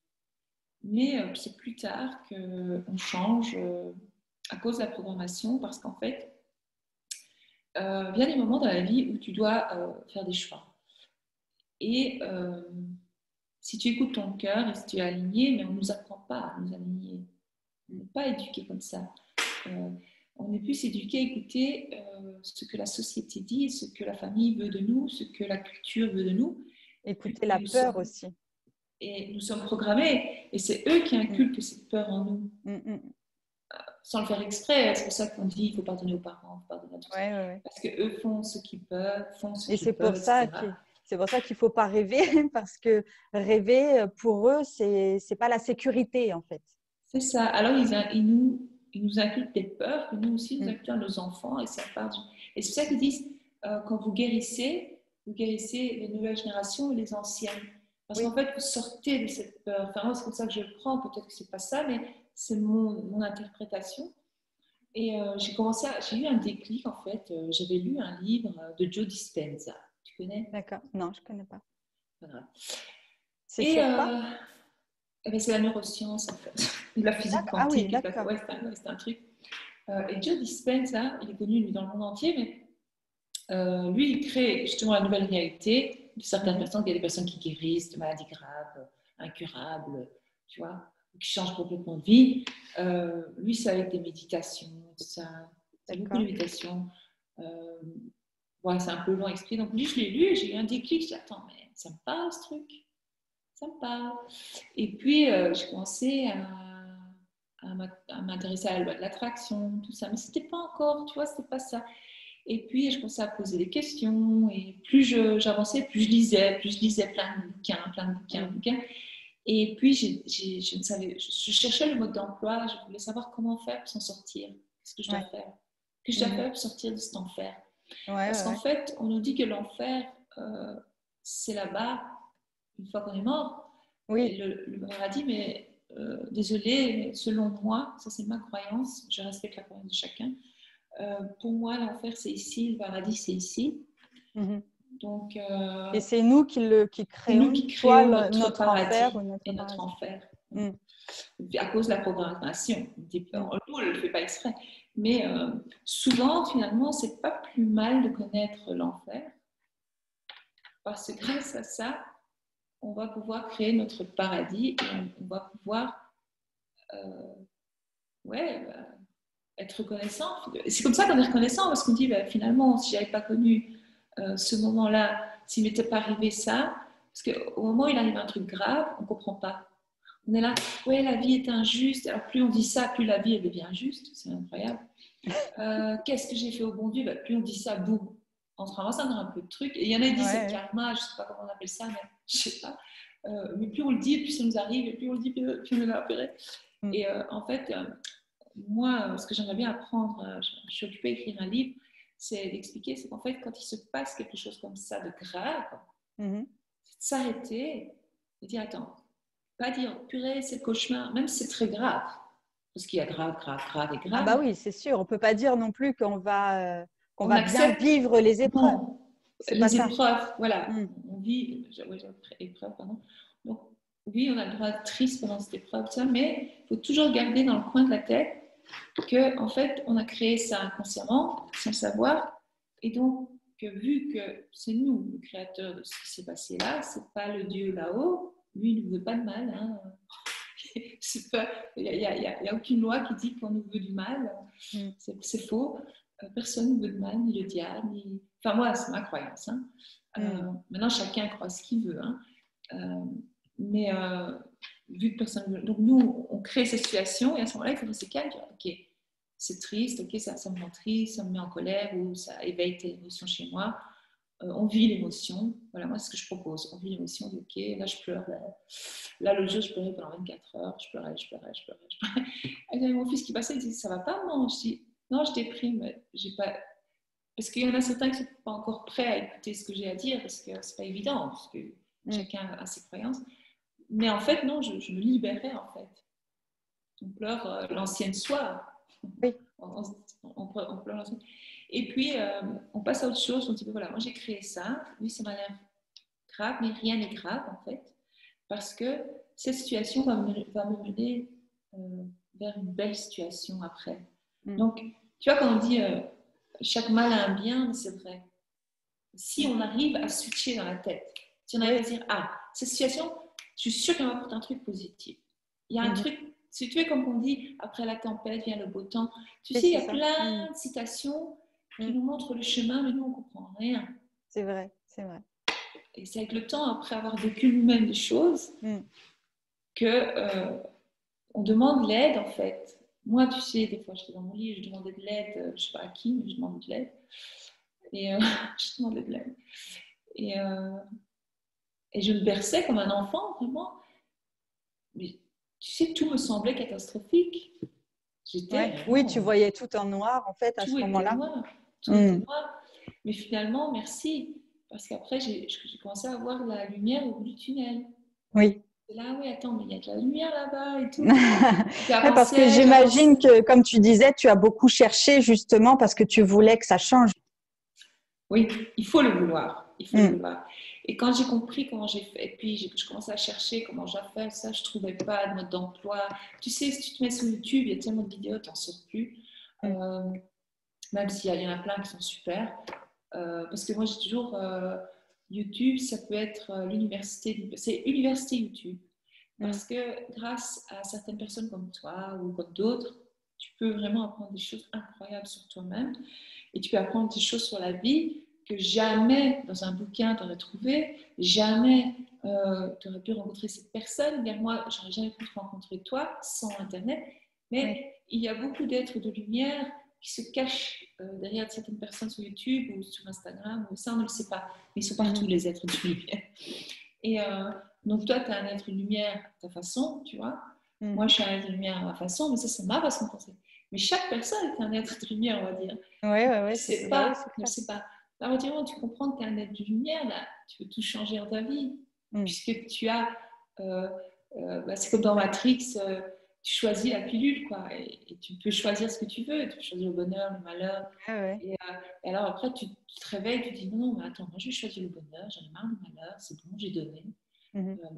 B: Mais c'est plus tard qu'on change à cause de la programmation, parce qu'en fait, il y a des moments dans la vie où tu dois faire des choix. Et si tu écoutes ton cœur et si tu es aligné, mais on ne nous apprend pas à nous aligner. On n'est pas éduqué comme ça. Euh, on est plus éduqué à écouter ce que la société dit, ce que la famille veut de nous, ce que la culture veut de nous.
A: Écouter la peur aussi.
B: Et nous sommes programmés, et c'est eux qui inculquent cette peur en nous. Sans le faire exprès, c'est pour ça qu'on dit il faut pardonner aux parents, il faut pardonner à tous.
A: Ouais, ouais, ouais.
B: Parce qu'eux font ce qu'ils peuvent,
A: Et c'est pour ça
B: etc.
A: c'est pour ça qu'il ne faut pas rêver, parce que rêver, pour eux, c'est pas la sécurité, en fait.
B: C'est ça. Alors, ils nous inculquent des peurs que nous aussi nous inculquons à nos enfants, et ça part du... Et c'est pour ça qu'ils disent, quand vous guérissez les nouvelles générations et les anciennes. Parce
A: Oui.
B: qu'en fait, vous sortez de cette peur. Enfin, moi, c'est comme ça que je le prends. Peut-être que c'est pas ça, mais c'est mon interprétation. Et j'ai eu un déclic, en fait. J'avais lu un livre de Joe Dispenza. Tu connais?
A: D'accord. Non, je ne connais pas.
B: Voilà.
A: C'est
B: Et
A: sur quoi?
B: eh ben, c'est la neuroscience, en fait. La physique
A: Ah oui,
B: quantique.
A: d'accord.
B: Ouais, c'est un truc. Et Joe Dispenza, il est connu lui, dans le monde entier, mais lui, il crée justement la nouvelle réalité de certaines personnes. Il y a des personnes qui guérissent de maladies graves, incurables, tu vois, qui changent complètement de vie. Lui, c'est avec des méditations, tout ça. C'est beaucoup de méditations. Ouais, c'est un peu long à expliquer. Donc lui, je l'ai lu et j'ai eu un déclic. Je dis, attends, mais ça me parle ce truc. Ça me parle. Et puis, j'ai commencé à m'intéresser à la loi de l'attraction, tout ça. Mais c'était pas encore, tu vois, c'était pas ça. Et puis, je commençais à poser des questions. Et plus j'avançais, plus je lisais plein de bouquins. Et puis, je ne savais, je cherchais le mode d'emploi. Je voulais savoir comment faire pour s'en sortir. Qu'est-ce que je dois faire? Qu'est-ce que je dois faire pour sortir de cet enfer? Parce qu'en fait, on nous dit que l'enfer, c'est là-bas, une fois qu'on est mort.
A: Oui.
B: Et le paradis, mais désolé, mais selon moi, ça c'est ma croyance, je respecte la croyance de chacun. Pour moi, l'enfer c'est ici, le paradis c'est ici. Donc,
A: et c'est nous qui créons,
B: notre
A: notre
B: paradis
A: enfer ou notre
B: et notre
A: paradis.
B: enfer. à cause de la programmation. Nous, on ne le fait pas exprès. Mais souvent, finalement, c'est pas plus mal de connaître l'enfer, parce que grâce à ça, on va pouvoir créer notre paradis et on va pouvoir être reconnaissant. C'est comme ça qu'on est reconnaissant, parce qu'on dit finalement, si j'avais pas connu ce moment-là, s'il m'était pas arrivé ça, parce qu'au moment où il arrive un truc grave, on comprend pas. On est là, ouais, la vie est injuste. Alors plus on dit ça, plus la vie elle devient juste. C'est incroyable. Qu'est-ce que j'ai fait au bon Dieu? Plus on dit ça, boum, on se ramasse dans un peu de trucs. Et il y en a qui disent c'est le karma, je sais pas comment on appelle ça, mais je sais pas. Mais plus on le dit, plus ça nous arrive, et plus on le dit, plus on est opéré. Et en fait, moi, ce que j'aimerais bien apprendre, je suis occupée d'écrire un livre, c'est d'expliquer, c'est qu'en fait, quand il se passe quelque chose comme ça de grave, c'est de s'arrêter et dire attends, pas dire purée, c'est le cauchemar, même si c'est très grave, parce qu'il y a grave, grave, grave et grave.
A: Ah bah oui, c'est sûr. On peut pas dire non plus qu'on va bien vivre les épreuves.
B: Non, les épreuves, voilà. On vit, épreuve, pardon. Donc oui, on a le droit d'être triste pendant cette épreuve, ça, mais il faut toujours garder dans le coin de la tête que en fait, on a créé ça inconsciemment, sans le savoir, et donc que vu que c'est nous le créateur de ce qui s'est passé là, c'est pas le Dieu là-haut, lui il ne veut pas de mal. Hein. Il n'y a aucune loi qui dit qu'on nous veut du mal. C'est faux. Personne ne veut de mal, ni le diable, ni... Enfin, moi, c'est ma croyance. Hein. Maintenant, chacun croit ce qu'il veut. Hein. Mais vu que personne ne veut... Donc, nous, on crée ces situations et à ce moment-là, il faut rester calme. Dire, ok, c'est triste, ok, ça me rend triste, ça me met en colère ou ça éveille tes émotions chez moi. On vit l'émotion. Voilà, moi, c'est ce que je propose. On vit l'émotion. Ok, là, je pleure. Là, l'autre jour, je pleurais pendant 24 heures. Je pleurais. Et j'avais mon fils qui passait, il disait, ça va pas? Non, je dis, non, je déprime. J'ai pas... Parce qu'il y en a certains qui ne sont pas encore prêts à écouter ce que j'ai à dire, parce que c'est pas évident, parce que chacun a ses croyances. Mais en fait, non, je me libérais, en fait. On pleure l'ancienne soi.
A: Oui.
B: On pleure l'ancienne. Et puis, on passe à autre chose. On dit, voilà, moi, j'ai créé ça. Oui, ça m'a l'air grave, mais rien n'est grave, en fait. Parce que cette situation va me mener vers une belle situation après. Donc, tu vois, quand on dit chaque mal a un bien, c'est vrai. Si on arrive à switcher dans la tête, si on arrive à dire, ah, cette situation, je suis sûre qu'elle m'apporte un truc positif. Il y a un truc, si tu es comme on dit, après la tempête vient le beau temps. Tu sais, il y a plein de citations qui nous montrent le chemin, mais nous, on ne comprend rien.
A: C'est vrai, c'est vrai.
B: Et c'est avec le temps, après avoir vécu nous-mêmes des choses, que on demande l'aide, en fait. Moi, tu sais, des fois, j'étais dans mon lit, je demandais de l'aide, je ne sais pas à qui, mais je demandais de l'aide. Et je demandais de l'aide. Et je me berçais comme un enfant, vraiment. Mais tu sais, tout me semblait catastrophique.
A: Oui, tu voyais tout en noir, en fait, à ce moment-là.
B: Tout était noir. Mais finalement, merci. Parce qu'après, j'ai commencé à voir la lumière au bout du tunnel.
A: Oui.
B: Et là, oui, attends, mais il y a de la lumière là-bas et tout.
A: Parce que j'imagine que, comme tu disais, tu as beaucoup cherché justement parce que tu voulais que ça change.
B: Oui, il faut le vouloir. Il faut le vouloir. Et quand j'ai compris comment j'ai fait, et puis je commençais à chercher comment j'ai fait ça, je ne trouvais pas de mode d'emploi. Tu sais, si tu te mets sur YouTube, il y a tellement de vidéos, tu n'en sors plus. Même s'il y en a plein qui sont super. Parce que moi, j'ai toujours... YouTube, ça peut être l'université. C'est université YouTube. Parce que grâce à certaines personnes comme toi ou comme d'autres, tu peux vraiment apprendre des choses incroyables sur toi-même. Et tu peux apprendre des choses sur la vie que jamais dans un bouquin tu aurais trouvé, jamais tu aurais pu rencontrer cette personne. Bien, moi, je n'aurais jamais pu te rencontrer toi sans Internet. Mais il y a beaucoup d'êtres de lumière qui se cachent derrière certaines personnes sur YouTube ou sur Instagram. Ou ça, on ne le sait pas. Mais ils sont partout, les êtres de lumière. Et donc, toi, tu es un être de lumière à ta façon, tu vois. Moi, je suis un être de lumière à ma façon, mais ça, c'est ma façon de penser. Mais chaque personne est un être de lumière, on va dire.
A: Oui,
B: c'est pas. Ne sais pas. À partir du moment où tu comprends que tu es un être de lumière, là, tu peux tout changer dans ta vie. Puisque tu as. C'est comme dans Matrix, tu choisis la pilule, quoi. Et tu peux choisir ce que tu veux. Tu peux choisir le bonheur, le malheur. Et alors après, tu te réveilles, tu te dis non, mais attends, moi je vais choisir le bonheur, j'en ai marre du malheur, c'est bon, j'ai donné.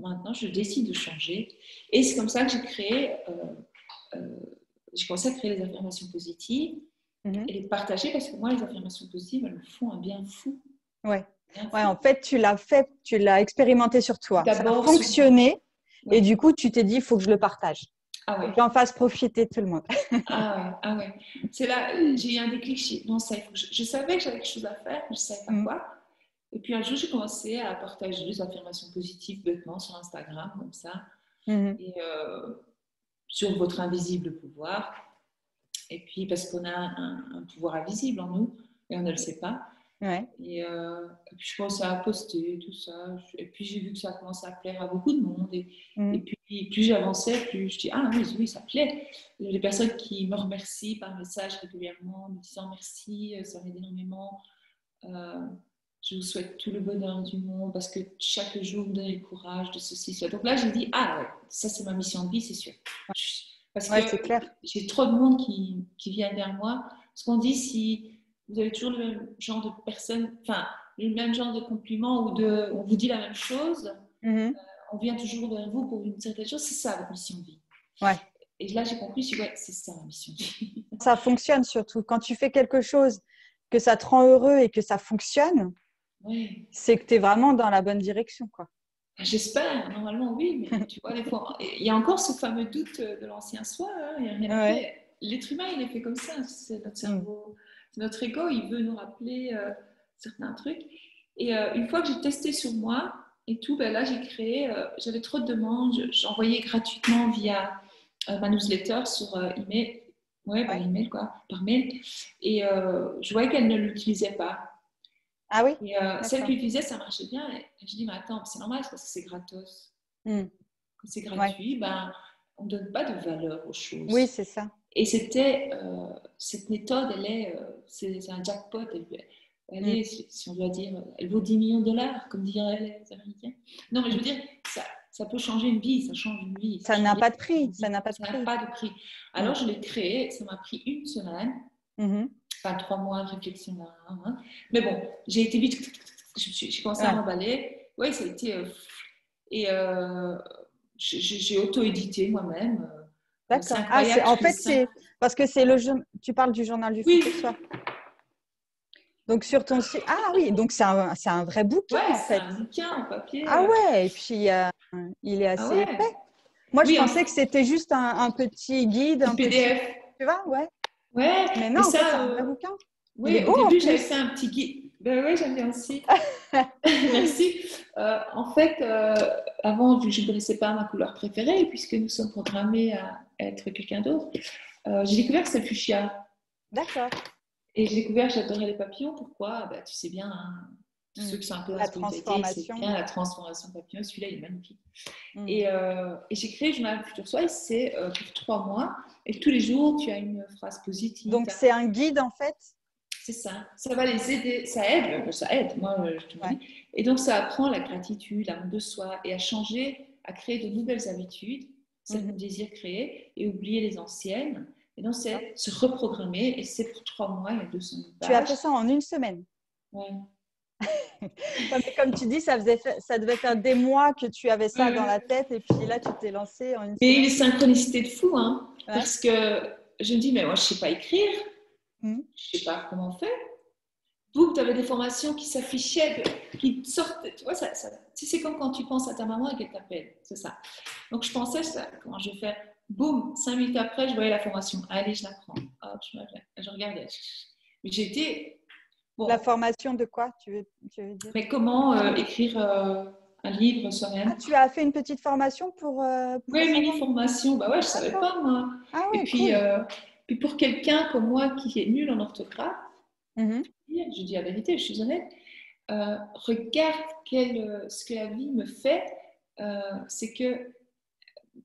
B: Maintenant, je décide de changer. Et c'est comme ça que j'ai commencé à créer les affirmations positives et les partager parce que moi, les affirmations positives, elles me font un bien fou.
A: Ouais. Ouais, en fait, tu l'as expérimenté sur toi. Ça a
B: D'abord,
A: fonctionné
B: ouais.
A: et du coup, tu t'es dit, il faut que je le partage.
B: Ah ouais.
A: Que j'en fasse profiter tout le monde.
B: Ah ouais. C'est là, j'ai eu un déclic. Non, ça, je savais que j'avais quelque chose à faire, mais je ne savais pas quoi. Et puis un jour, j'ai commencé à partager des affirmations positives bêtement sur Instagram, comme ça. Et sur votre invisible pouvoir. Et puis, parce qu'on a un pouvoir invisible en nous et on ne le sait pas.
A: Ouais.
B: Et puis, je commençais à poster tout ça. Et puis, j'ai vu que ça commençait à plaire à beaucoup de monde. Et puis, plus j'avançais, plus je dis ah oui, ça plaît. Il y a des personnes qui me remercient par message régulièrement, me disant merci, ça m'aide énormément. Je vous souhaite tout le bonheur du monde parce que chaque jour vous donnez le courage de ceci, cela. Donc là, j'ai dit ah ouais, ça c'est ma mission de vie, c'est sûr. Parce que
A: c'est clair.
B: j'ai trop de monde qui vient vers moi. Parce qu'on dit si vous avez toujours le même genre de personnes, enfin, le même genre de compliments ou on vous dit la même chose, on vient toujours vers vous pour une certaine chose, c'est ça votre mission de vie.
A: Ouais.
B: Et là, j'ai compris, je dis ouais, c'est ça ma mission de vie.
A: Ça fonctionne surtout. Quand tu fais quelque chose, que ça te rend heureux et que ça fonctionne, c'est que tu es vraiment dans la bonne direction, quoi.
B: J'espère, normalement oui, mais tu vois, des fois, il y a encore ce fameux doute de l'ancien soi. Hein, il y a rien à faire. L'être humain, il est fait comme ça. C'est notre cerveau, c'est notre ego, il veut nous rappeler certains trucs. Et une fois que j'ai testé sur moi et tout, ben là, j'ai créé, j'avais trop de demandes, j'envoyais gratuitement via ma newsletter sur email. Ouais, par email, quoi, par mail. Et je voyais qu'elle ne l'utilisait pas.
A: Ah oui.
B: Et celle qui l'utilisait, ça marchait bien. Et je dis, mais attends, c'est normal, c'est parce que c'est gratos. Quand c'est gratuit, ben, on ne donne pas de valeur aux choses.
A: Oui, c'est ça.
B: Et c'était, cette méthode, c'est un jackpot. Elle est, si on doit dire, elle vaut 10 millions de dollars, comme diraient les Américains. Non, mais je veux dire, ça peut changer une vie, ça change une vie.
A: Ça n'a pas de prix. Ça n'a pas
B: de prix. Alors, je l'ai créé, ça m'a pris une semaine. Enfin, 3 mois de réflexion là. Hein. Mais bon, j'ai été vite. J'ai commencé à m'emballer. Oui, ça a été. Et j'ai auto-édité moi-même.
A: D'accord. En fait, c'est parce que tu parles du journal du fou pour soi. Donc, sur ton site. Ah oui, donc c'est un vrai bouquin en fait.
B: C'est un bouquin en papier.
A: Ah ouais, et puis il est assez épais. Moi, je pensais que c'était juste un petit guide, un
B: PDF.
A: Tu vois, ouais.
B: Ouais,
A: mais non, en fait, c'est un vrai bouquin.
B: Oui, il est beau, au début, j'avais fait un petit guide. Ben oui, j'aime bien aussi. Merci. En fait, avant, vu que je ne connaissais pas ma couleur préférée, puisque nous sommes programmés à être quelqu'un d'autre, j'ai découvert que c'est le fuchsia.
A: D'accord.
B: Et j'ai découvert que j'adorais les papillons. Pourquoi? Ben, tu sais bien, hein, tous ceux qui sont un peu dans la spiritualité, c'est bien la transformation papillon. Celui-là, il est magnifique. Et j'ai créé le journal Futur Soi, et c'est pour 3 mois. Et tous les jours, tu as une phrase positive.
A: Donc, c'est un guide, en fait?
B: C'est ça. Ça va les aider. Ça aide. Moi, je te dis. Et donc, ça apprend la gratitude, l'amour de soi et à changer, à créer de nouvelles habitudes, celles qu'on désire créer, et oublier les anciennes. Et donc, c'est se reprogrammer. Et c'est pour 3 mois, il y a 200 000 pages.
A: Tu as fait ça en une semaine?
B: Ouais.
A: Comme tu dis, ça devait faire des mois que tu avais ça dans la tête, et puis là, tu t'es lancée en une semaine.
B: Et une synchronicité de fou, hein, parce que je me dis, mais moi, je ne sais pas écrire, je ne sais pas comment on fait. Vous, tu avais des formations qui s'affichaient, qui sortent, tu vois, c'est comme quand tu penses à ta maman et qu'elle t'appelle, c'est ça. Donc, je pensais, comment je vais faire? Boum, 5 minutes après, je voyais la formation. Allez, je la prends. Hop, je regardais. Mais j'étais...
A: Bon. La formation de quoi, tu veux dire?
B: Mais comment écrire un livre soi-même.
A: Ah, tu as fait une petite formation pour
B: oui, mini-formation. Bah ouais, je ne savais pas, moi.
A: Ah ouais,
B: et puis, puis pour quelqu'un comme moi qui est nul en orthographe, je dis la vérité, je suis honnête, regarde ce que la vie me fait. C'est que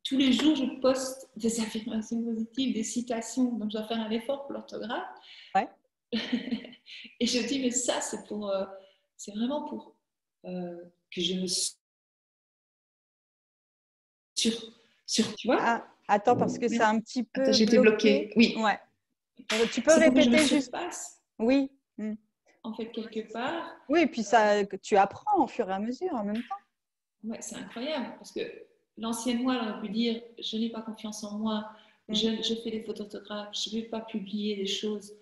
B: tous les jours, je poste des affirmations positives, des citations, donc je dois faire un effort pour l'orthographe.
A: Ouais.
B: Et je dis, mais ça, c'est vraiment pour que je me tu vois.
A: Ah, attends, parce que c'est un petit peu
B: j'étais bloquée. Oui.
A: Ouais. Tu peux répéter juste. Oui.
B: En fait, quelque part.
A: Oui, et puis tu apprends au fur et à mesure en même temps.
B: ouais, c'est incroyable parce que l'ancienne moi, elle aurait pu dire je n'ai pas confiance en moi, je fais des fautes d'orthographe, je ne vais pas publier des choses,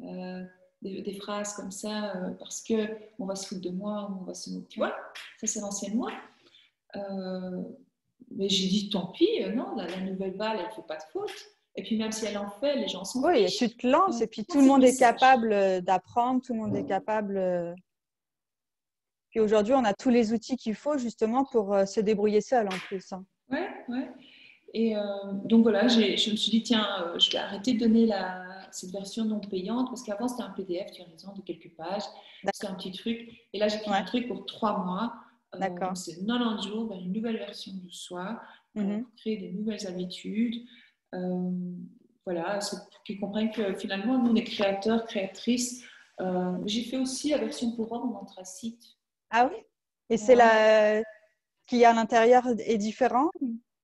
B: euh, des phrases comme ça parce que on va se foutre de moi ou on va se moquer. Tu vois, ça c'est l'ancienne moi. Mais j'ai dit tant pis, non, la nouvelle balle, elle ne fait pas de faute. Et puis même si elle en fait, les gens s'en
A: Oui,
B: fichent.
A: tu te lances et puis tout le monde est capable d'apprendre, tout le monde est capable. Puis aujourd'hui, on a tous les outils qu'il faut justement pour se débrouiller seul en plus. Hein.
B: Ouais, ouais. Et donc voilà, je me suis dit, tiens, je vais arrêter de donner cette version non payante parce qu'avant c'était un PDF, tu as raison, de quelques pages. C'était un petit truc. Et là, j'ai créé un truc pour 3 mois. Donc c'est 90 jours vers une nouvelle version de soi pour créer des nouvelles habitudes. Voilà, c'est pour qu'ils comprennent que finalement, nous, on est créateurs, créatrices. J'ai fait aussi la version pour hommes en anthracite.
A: Ah oui? Et c'est la qui à l'intérieur est différent?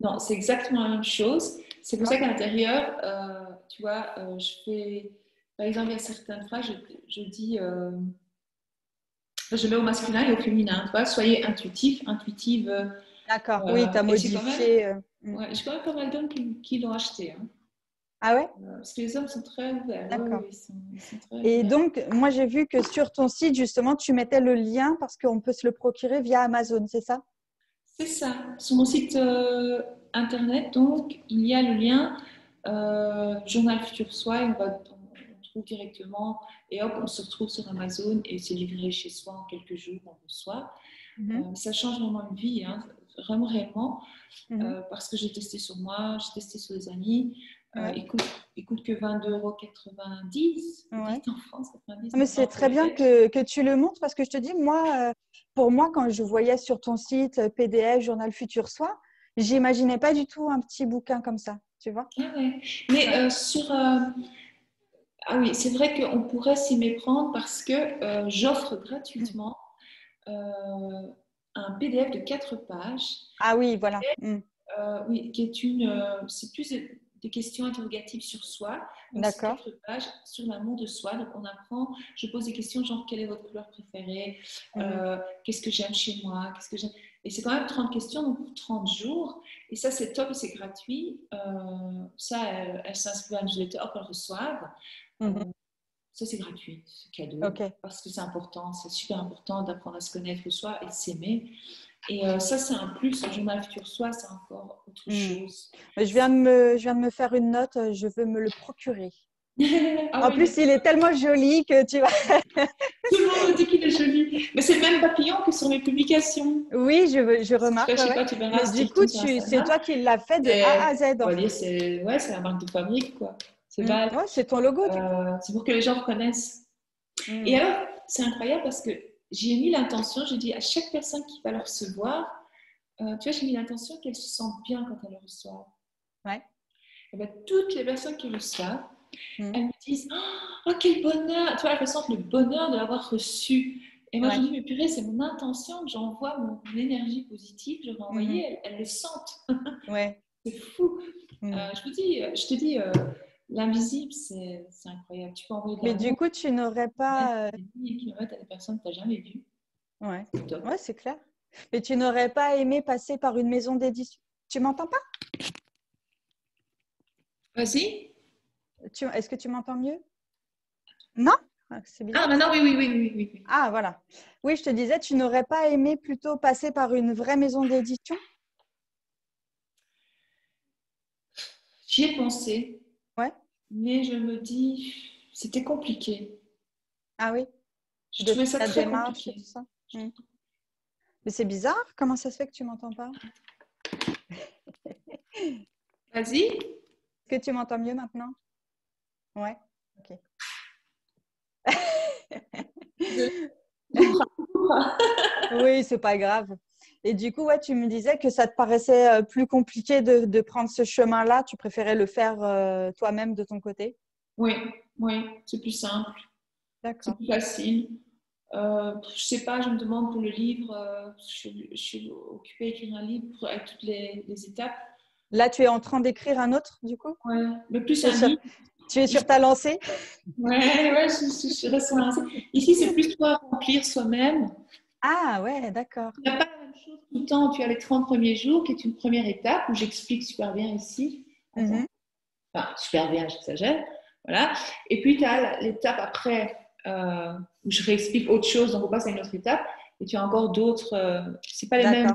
B: Non, c'est exactement la même chose. C'est pour ça qu'à l'intérieur, tu vois, je fais, par exemple, il y a certaines phrases, je dis, je mets au masculin et au féminin. Tu vois, soyez intuitif, intuitive.
A: D'accord, oui, tu as modifié.
B: Ouais, j'ai quand même pas mal d'hommes qui l'ont acheté. Hein.
A: Ah ouais?
B: Parce que les hommes sont très ouverts.
A: D'accord.
B: Ouais, ils sont très
A: Et
B: ouverts.
A: donc, moi, j'ai vu que sur ton site, justement, tu mettais le lien parce qu'on peut se le procurer via Amazon, c'est ça?
B: C'est ça. Sur mon site internet, donc, il y a le lien Journal Futur Soi. On trouve directement et hop, on se retrouve sur Amazon et c'est livré chez soi en quelques jours, on reçoit. Ça change vraiment une vie, hein, vraiment réellement, parce que j'ai testé sur moi, j'ai testé sur les amis. Il coûte que 22,90 €
A: Ouais.
B: en France. 90,
A: Mais c'est très bien que tu le montres parce que je te dis, moi, pour moi, quand je voyais sur ton site PDF, Journal Futur Soi, j'imaginais pas du tout un petit bouquin comme ça, tu vois.
B: Ah ouais. Mais ah oui, c'est vrai qu'on pourrait s'y méprendre parce que j'offre gratuitement un PDF de 4 pages.
A: Ah oui, voilà.
B: Oui, c'est plus des questions interrogatives sur soi. Donc, c'est 4 pages sur l'amour de soi. Donc, on apprend, je pose des questions genre, quelle est votre couleur préférée? Qu'est-ce que j'aime chez moi? Qu'est-ce que j'aime? Et c'est quand même 30 questions, donc pour 30 jours. Et ça, c'est top et c'est gratuit. Ça, elles s'inscrivent à la newsletter, hop, elles reçoivent. Ça, c'est gratuit, c'est cadeau. Parce que c'est important, c'est super important d'apprendre à se connaître soi et de s'aimer. Et ça, c'est un plus. Le journal Futur Soi, c'est encore autre chose.
A: Je viens de me faire une note, je veux me le procurer. En plus, il est tellement joli que tu vas…
B: Tout le monde dit qu'il est joli. Mais c'est le même papillon que sur mes publications.
A: Oui, je remarque.
B: Je sais pas, tu verras.
A: Mais du coup, c'est toi qui l'as fait de A à Z.
B: On va dire, c'est la marque de fabrique, quoi. C'est
A: ouais, c'est ton logo.
B: c'est pour que les gens reconnaissent. Et alors, c'est incroyable parce que j'ai mis l'intention, j'ai dit à chaque personne qui va le recevoir, tu vois, j'ai mis l'intention qu'elle se sente bien quand elle le reçoit.
A: Ouais.
B: Et bien, toutes les personnes qui le reçoivent, elles me disent oh, quel bonheur! Tu vois, elles ressentent le bonheur de l'avoir reçu. Et moi, je me dis, mais purée, c'est mon intention que j'envoie mon énergie positive, je vais envoyer, elles le sentent.
A: Ouais.
B: C'est fou. Je te dis, l'invisible, c'est incroyable. Tu peux envoyer de
A: l'amour. Mais du coup, tu n'aurais pas…
B: des kilomètres à des personnes que tu n'as jamais vues.
A: Ouais, c'est clair. Mais tu n'aurais pas aimé passer par une maison d'édition. Tu m'entends pas?
B: Vas-y.
A: Est-ce que tu m'entends mieux? Non? C'est bizarre.
B: Ah, maintenant, oui.
A: Ah, voilà. Oui, je te disais, tu n'aurais pas aimé plutôt passer par une vraie maison d'édition?
B: J'y ai pensé.
A: Ouais.
B: Mais je me dis, c'était compliqué.
A: Ah oui?
B: Je trouvais ça très compliqué.
A: Et tout ça. Mais c'est bizarre. Comment ça se fait que tu m'entends pas?
B: Vas-y.
A: Est-ce que tu m'entends mieux maintenant? Ouais. Ok. Oui, c'est pas grave. Et du coup, ouais, tu me disais que ça te paraissait plus compliqué de prendre ce chemin-là. Tu préférais le faire toi-même de ton côté?
B: Oui, c'est plus simple. C'est plus facile. Je sais pas, je me demande pour le livre, je suis occupée à écrire un livre avec toutes les étapes.
A: Là, tu es en train d'écrire un autre, du coup?
B: Ouais, mais plus un livre.
A: Tu es sur ta lancée?
B: Ouais, je reste sur la lancée. Ici, c'est plus pour remplir soi-même.
A: Ah ouais, d'accord.
B: Il n'y a pas même chose tout le temps. Tu as les 30 premiers jours, qui est une première étape où j'explique super bien ici. Attends. Enfin, super bien, j'exagère. Voilà. Et puis, tu as l'étape après où je réexplique autre chose, donc on passe à une autre étape. Et tu as encore d'autres. C'est pas les mêmes.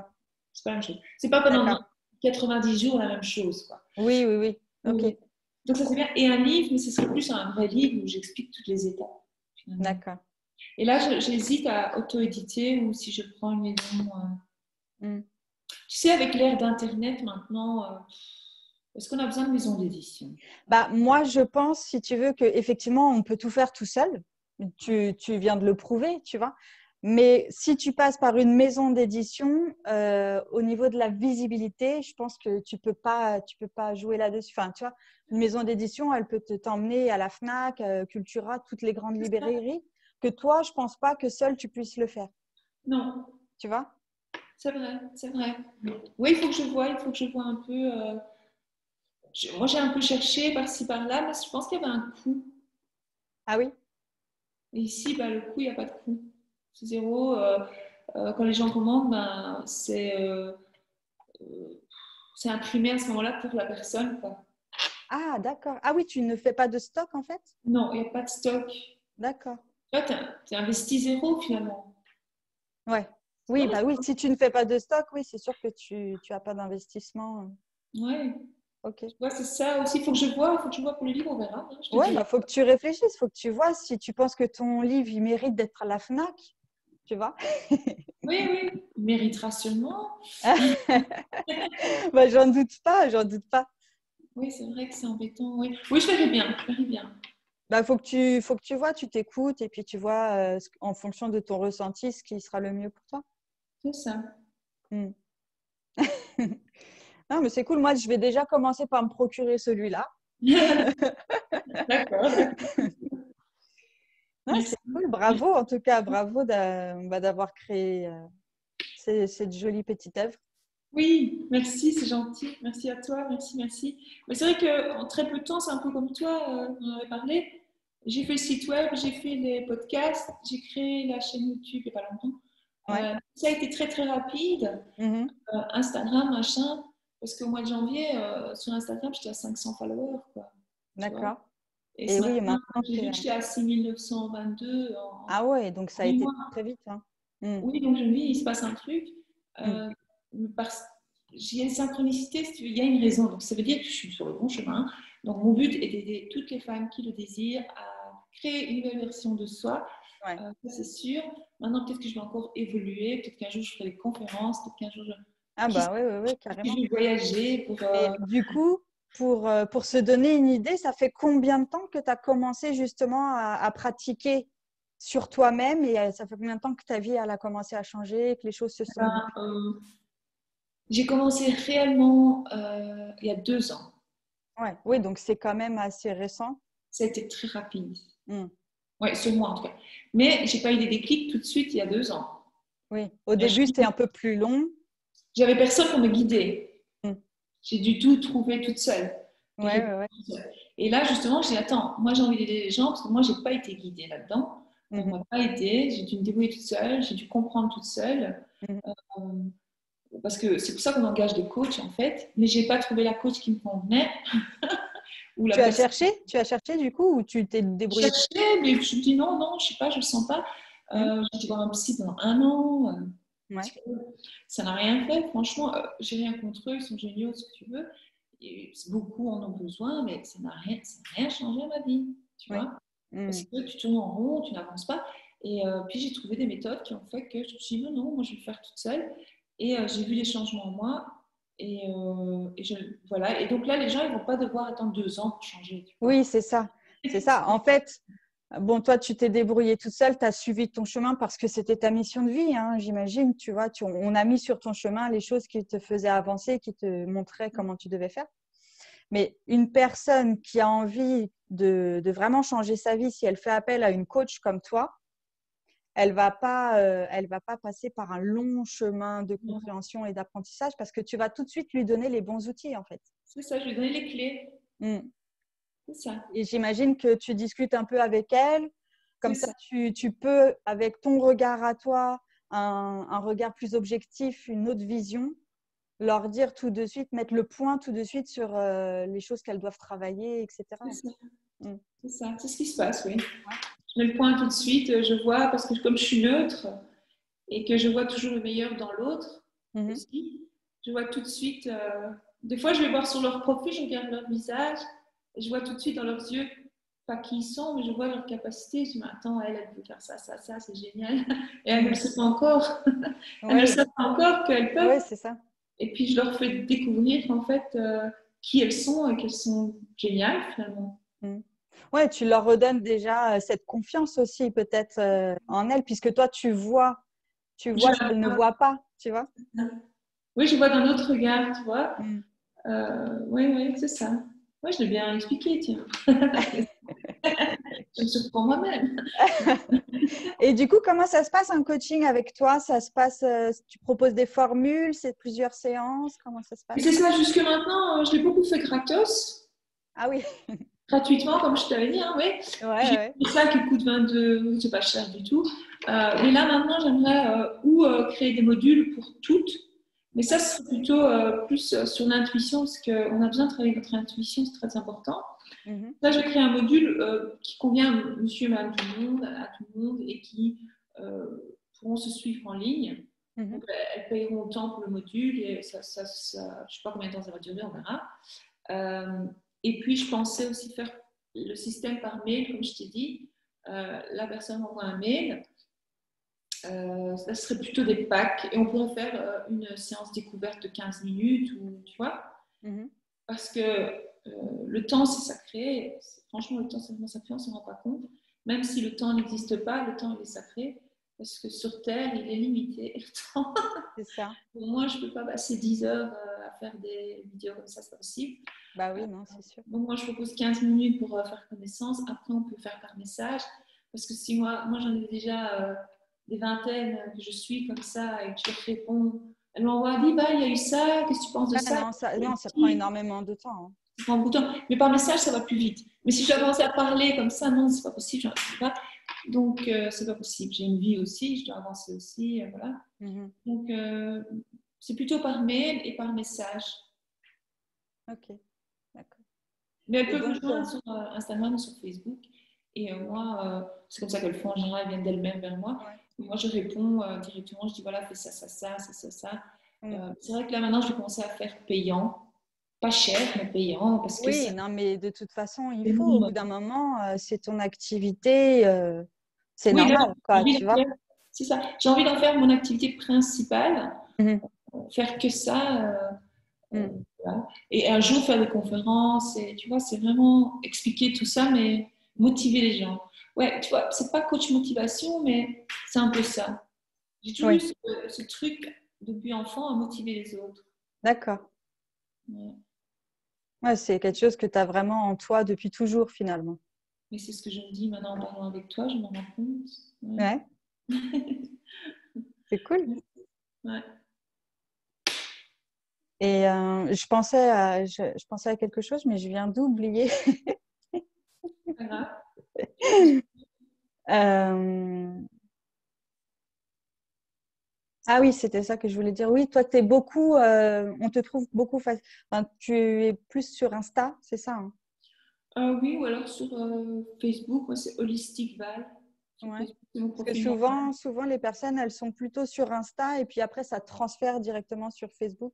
B: C'est pas la même chose. C'est pas pendant 90 jours la même chose, quoi.
A: Oui, oui, oui. Ok.
B: Donc, ça c'est bien. Et un livre, mais ce serait plus un vrai livre où j'explique toutes les étapes. Finalement.
A: D'accord.
B: Et là, j'hésite à auto-éditer ou si je prends une maison. Tu sais, avec l'ère d'Internet maintenant, est-ce qu'on a besoin de maison d'édition?
A: Bah, moi, je pense, si tu veux, qu'effectivement, on peut tout faire tout seul. Tu viens de le prouver, tu vois. Mais si tu passes par une maison d'édition, au niveau de la visibilité, je pense que tu peux pas jouer là-dessus. Enfin, tu vois, une maison d'édition, elle peut t'emmener à la Fnac, Cultura, toutes les grandes librairies, que toi, je pense pas que seul tu puisses le faire.
B: Non.
A: Tu vois?
B: C'est vrai, c'est vrai. Oui, il faut que je vois un peu. Moi, j'ai un peu cherché par-ci, par-là, mais je pense qu'il y avait un coût.
A: Ah oui?
B: Et ici, le coût, il n'y a pas de coût. C'est zéro. Quand les gens commandent, c'est imprimé à ce moment-là pour la personne, quoi.
A: Ah, d'accord. Ah oui, tu ne fais pas de stock, en fait?
B: Non, il n'y a pas de stock.
A: D'accord.
B: Là, tu investis zéro, finalement.
A: Ouais. Oui, bah oui, si tu ne fais pas de stock, oui, c'est sûr que tu as pas d'investissement.
B: Ouais.
A: Ok.
B: Ouais, c'est ça aussi. Il faut que je vois pour le livre, on verra. Hein, je te
A: Ouais,
B: dirai.
A: il faut que tu réfléchisses, il faut que tu vois si tu penses que ton livre, il mérite d'être à la Fnac, tu vois.
B: Oui, oui, il méritera sûrement.
A: Bah, j'en doute pas, j'en doute pas.
B: Oui, c'est vrai que c'est embêtant. Oui, oui, je verrai bien, je verrai bien.
A: Bah, faut que tu vois, tu t'écoutes et puis tu vois en fonction de ton ressenti ce qui sera le mieux pour toi.
B: C'est ça.
A: Hmm. Non, mais c'est cool. Moi, je vais déjà commencer par me procurer celui-là.
B: D'accord.
A: Ouais, c'est
B: Merci.
A: cool. Bravo, en tout cas, bravo d'avoir créé cette jolie petite œuvre.
B: Oui, merci, c'est gentil. Merci à toi, merci, merci. Mais c'est vrai qu'en très peu de temps, c'est un peu comme toi, on en avait parlé. J'ai fait le site web, j'ai fait les podcasts, j'ai créé la chaîne YouTube il n'y a pas longtemps.
A: Ouais.
B: Ça a été très très rapide.
A: Mhm.
B: Instagram, machin. Parce qu'au mois de janvier, sur Instagram, j'étais à 500 followers, quoi. Tu vois.
A: D'accord.
B: Et
A: Et
B: ce
A: oui,
B: matin,
A: maintenant,
B: j'ai vu que j'étais à 6922
A: ah ouais, donc ça a
B: 8
A: été
B: mois.
A: très vite. Hein. Mm.
B: Oui, donc je me dis, il se passe un truc.
A: Mm.
B: Euh, parce... Il y a une synchronicité, si tu veux, il y a une raison. Donc ça veut dire que je suis sur le bon chemin. Donc mon but est d'aider toutes les femmes qui le désirent à créer une nouvelle version de soi.
A: Ouais.
B: Ça c'est sûr. Maintenant, peut-être que je vais encore évoluer. Peut-être qu'un jour je ferai des conférences. Peut-être qu'un jour
A: Ah
B: qui sait,
A: bah oui, oui, oui,
B: je
A: carrément.
B: vais voyager pour.
A: Et du coup, pour se donner une idée, ça fait combien de temps que tu as commencé justement à pratiquer sur toi-même et ça fait combien de temps que ta vie elle a commencé à changer, que les choses se sont…
B: J'ai commencé réellement il y a 2 ans.
A: Ouais, oui, donc c'est quand même assez récent.
B: Ça a été très rapide.
A: Mm.
B: Oui, sur moi en tout cas. Mais j'ai pas eu des déclics tout de suite il y a 2 ans.
A: Oui, au début, c'était un peu plus long.
B: J'avais personne pour me guider.
A: Mm.
B: J'ai dû tout trouver toute seule.
A: Ouais, ouais, ouais.
B: Et là, justement, j'ai dit, attends, moi j'ai envie d'aider les gens parce que moi, j'ai pas été guidée là-dedans. On
A: Mhm.
B: m'a pas aidée, j'ai dû me débrouiller toute seule, j'ai dû comprendre toute seule.
A: Mhm.
B: Parce que c'est pour ça qu'on engage des coachs en fait, mais j'ai pas trouvé la coach qui me convenait. Ou la personne
A: Tu as cherché du coup ou tu t'es débrouillée?
B: cherchait, mais je me dis non, non, je sais pas, je le sens pas.
A: Mm.
B: J'ai été voir un psy pendant 1 an.
A: Ouais.
B: Ça n'a rien fait, franchement. J'ai rien contre eux, ils sont géniaux, ce que tu veux. Et beaucoup en ont besoin, mais ça n'a rien changé à ma vie, tu
A: Oui.
B: vois.
A: Mm.
B: Parce que tu tournes en rond, tu n'avances pas. Et puis j'ai trouvé des méthodes qui ont fait que je me suis dit non, moi je vais le faire toute seule. Et j'ai vu les changements en moi. Voilà. Et donc là, les gens, ils ne vont pas devoir attendre 2 ans pour changer, tu vois.
A: Oui, c'est ça. C'est ça. En fait, bon, toi, tu t'es débrouillée toute seule, tu as suivi ton chemin parce que c'était ta mission de vie, hein, j'imagine. Tu vois, on a mis sur ton chemin les choses qui te faisaient avancer, qui te montraient comment tu devais faire. Mais une personne qui a envie de vraiment changer sa vie, si elle fait appel à une coach comme toi, elle va pas passer par un long chemin de compréhension et d'apprentissage parce que tu vas tout de suite lui donner les bons outils, en fait.
B: C'est ça, je lui ai donné les clés.
A: Mm.
B: C'est ça.
A: Et j'imagine que tu discutes un peu avec elle. Comme
B: C'est
A: ça,
B: ça.
A: tu peux, avec ton regard à toi, un regard plus objectif, une autre vision, leur dire tout de suite, mettre le point tout de suite sur les choses qu'elles doivent travailler, etc.
B: C'est ça.
A: Mm.
B: C'est ça. C'est ce qui se passe, oui.
A: Ouais.
B: Je mets le point tout de suite, je vois, parce que comme je suis neutre et que je vois toujours le meilleur dans l'autre aussi, je vois tout de suite. Des fois, je vais voir sur leur profil, je regarde leur visage et je vois tout de suite dans leurs yeux, pas qui ils sont, mais je vois leur capacité. Je dis, mais attends, elle peut faire ça, ça, ça, c'est génial. Et elle ne le sait pas encore. Elle ne le sait pas encore qu'elle peut.
A: Oui, c'est ça.
B: Et puis, je leur fais découvrir en fait qui elles sont et qu'elles sont géniales finalement.
A: Ouais, tu leur redonnes déjà cette confiance aussi peut-être en elles, puisque toi, tu vois ce qu'elles ne voient pas, tu vois.
B: Oui, je vois d'un autre regard, tu vois.
A: Mm.
B: Oui, c'est ça. Oui, je l'ai bien expliqué, tiens. Je me surprends moi-même.
A: Et du coup, comment ça se passe un coaching avec toi? Ça se passe, tu proposes des formules, c'est plusieurs séances, comment ça se
B: Et
A: passe?
B: c'est ça, jusque maintenant, je l'ai beaucoup fait gratos,
A: Ah oui,
B: gratuitement, comme je t'avais dit, hein, oui. Puis j'ai
A: ouais.
B: pris ça qui coûte 22, c'est pas cher du tout. Et là, maintenant, j'aimerais créer des modules pour toutes. Mais ça, c'est plutôt plus sur l'intuition, parce qu'on a besoin de travailler notre intuition, c'est très important.
A: Mhm.
B: Là, je vais créer un module qui convient à monsieur et madame tout le monde et qui pourront se suivre en ligne.
A: Mhm.
B: Donc, elles payeront autant pour le module et je ne sais pas combien de temps ça va durer, on verra. Et puis, je pensais aussi faire le système par mail, comme je t'ai dit. La personne envoie un mail. Ça serait plutôt des packs et on pourrait faire une séance découverte de 15 minutes, ou, tu vois.
A: Mhm.
B: Parce que le temps, c'est sacré. Franchement, le temps, c'est vraiment sacré, on ne s'en rend pas compte. Même si le temps n'existe pas, le temps, il est sacré. Parce que sur Terre, il est limité. Le temps,
A: C'est ça.
B: pour moi, je ne peux pas passer 10 heures à faire des vidéos comme ça, c'est pas possible.
A: Bah oui, non, c'est sûr.
B: Donc, moi, je propose 15 minutes pour faire connaissance. Après, on peut faire par message. Parce que si moi j'en ai déjà des vingtaines que je suis comme ça et que je leur réponds, elles m'envoient, dit, bah, il y a eu ça, qu'est-ce que tu penses de
A: Ah
B: ça?
A: non, ça prend énormément de temps.
B: Ça prend beaucoup de temps. Mais par message, ça va plus vite. Mais si je dois commencer à parler comme ça, non, c'est pas possible, je n'arrive pas. Donc, c'est pas possible. J'ai une vie aussi, je dois avancer aussi, voilà.
A: Mhm.
B: Donc, c'est plutôt par mail et par message.
A: Ok, d'accord.
B: Mais elles
A: Et
B: peuvent me
A: donc,
B: joindre sur Instagram ou sur Facebook. Et moi, c'est comme ça qu'elles font en général, elles viennent d'elles-mêmes vers moi.
A: ouais.
B: Et moi, je réponds directement, je dis voilà, fais ça, ça, ça, ça, ça, ça.
A: Mm.
B: C'est vrai que là, maintenant, je vais commencer à faire payant. Pas cher, mais payant, parce que
A: Oui,
B: ça
A: non, mais de toute façon, il
B: fait
A: faut, au bout
B: minimum.
A: d'un moment, c'est ton activité, c'est
B: Oui, là,
A: normal,
B: j'ai
A: quoi,
B: envie
A: tu
B: d'en
A: vois.
B: faire, c'est ça. J'ai envie d'en faire mon activité principale,
A: Mhm.
B: faire que ça.
A: Mm.
B: Voilà. Et un jour faire des conférences, et tu vois, c'est vraiment expliquer tout ça, mais motiver les gens. Ouais, tu vois, c'est pas coach motivation, mais c'est un peu ça. J'ai toujours eu
A: Oui,
B: ce truc depuis enfant à motiver les autres.
A: d'accord.
B: Ouais.
A: Ouais, c'est quelque chose que tu as vraiment en toi depuis toujours, finalement.
B: Mais c'est ce que je me dis maintenant en parlant avec toi, je me rends compte. Ouais.
A: Ouais, c'est cool.
B: Ouais.
A: Et je pensais à quelque chose, mais je viens d'oublier.
B: Pas grave.
A: Euh, Ah oui, c'était ça que je voulais dire. Oui, toi, t'es beaucoup, on te trouve beaucoup, enfin, tu es plus sur Insta, c'est ça, hein?
B: Oui, ou alors sur Facebook, moi c'est Holistic Val. Sur
A: Ouais.
B: Facebook, c'est mon
A: Parce que
B: profil normal.
A: souvent, les personnes, elles sont plutôt sur Insta et puis après, ça transfère directement sur Facebook.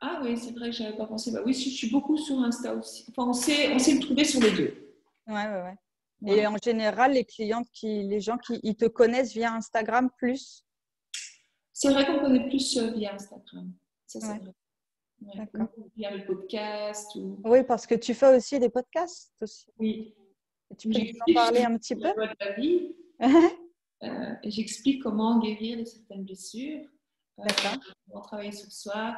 B: Ah oui, c'est vrai que j'avais pas pensé. Bah oui, je suis beaucoup sur Insta aussi. Enfin, on sait me trouver sur les deux.
A: Ouais, ouais, ouais. Et
B: Ouais.
A: en général, les gens qui ils te connaissent via Instagram plus.
B: C'est vrai qu'on connaît plus via Instagram. Ça, c'est
A: Ouais,
B: vrai. Ouais. Ou
A: d'accord.
B: via le podcast. Ou...
A: Oui, parce que tu fais aussi des podcasts aussi.
B: Oui.
A: Tu
B: Où
A: peux nous en
B: j'explique
A: parler
B: justement
A: un petit peu?
B: la loi de la vie. Et j'explique comment guérir de certaines blessures, euh,
A: D'accord.
B: comment travailler sur soi,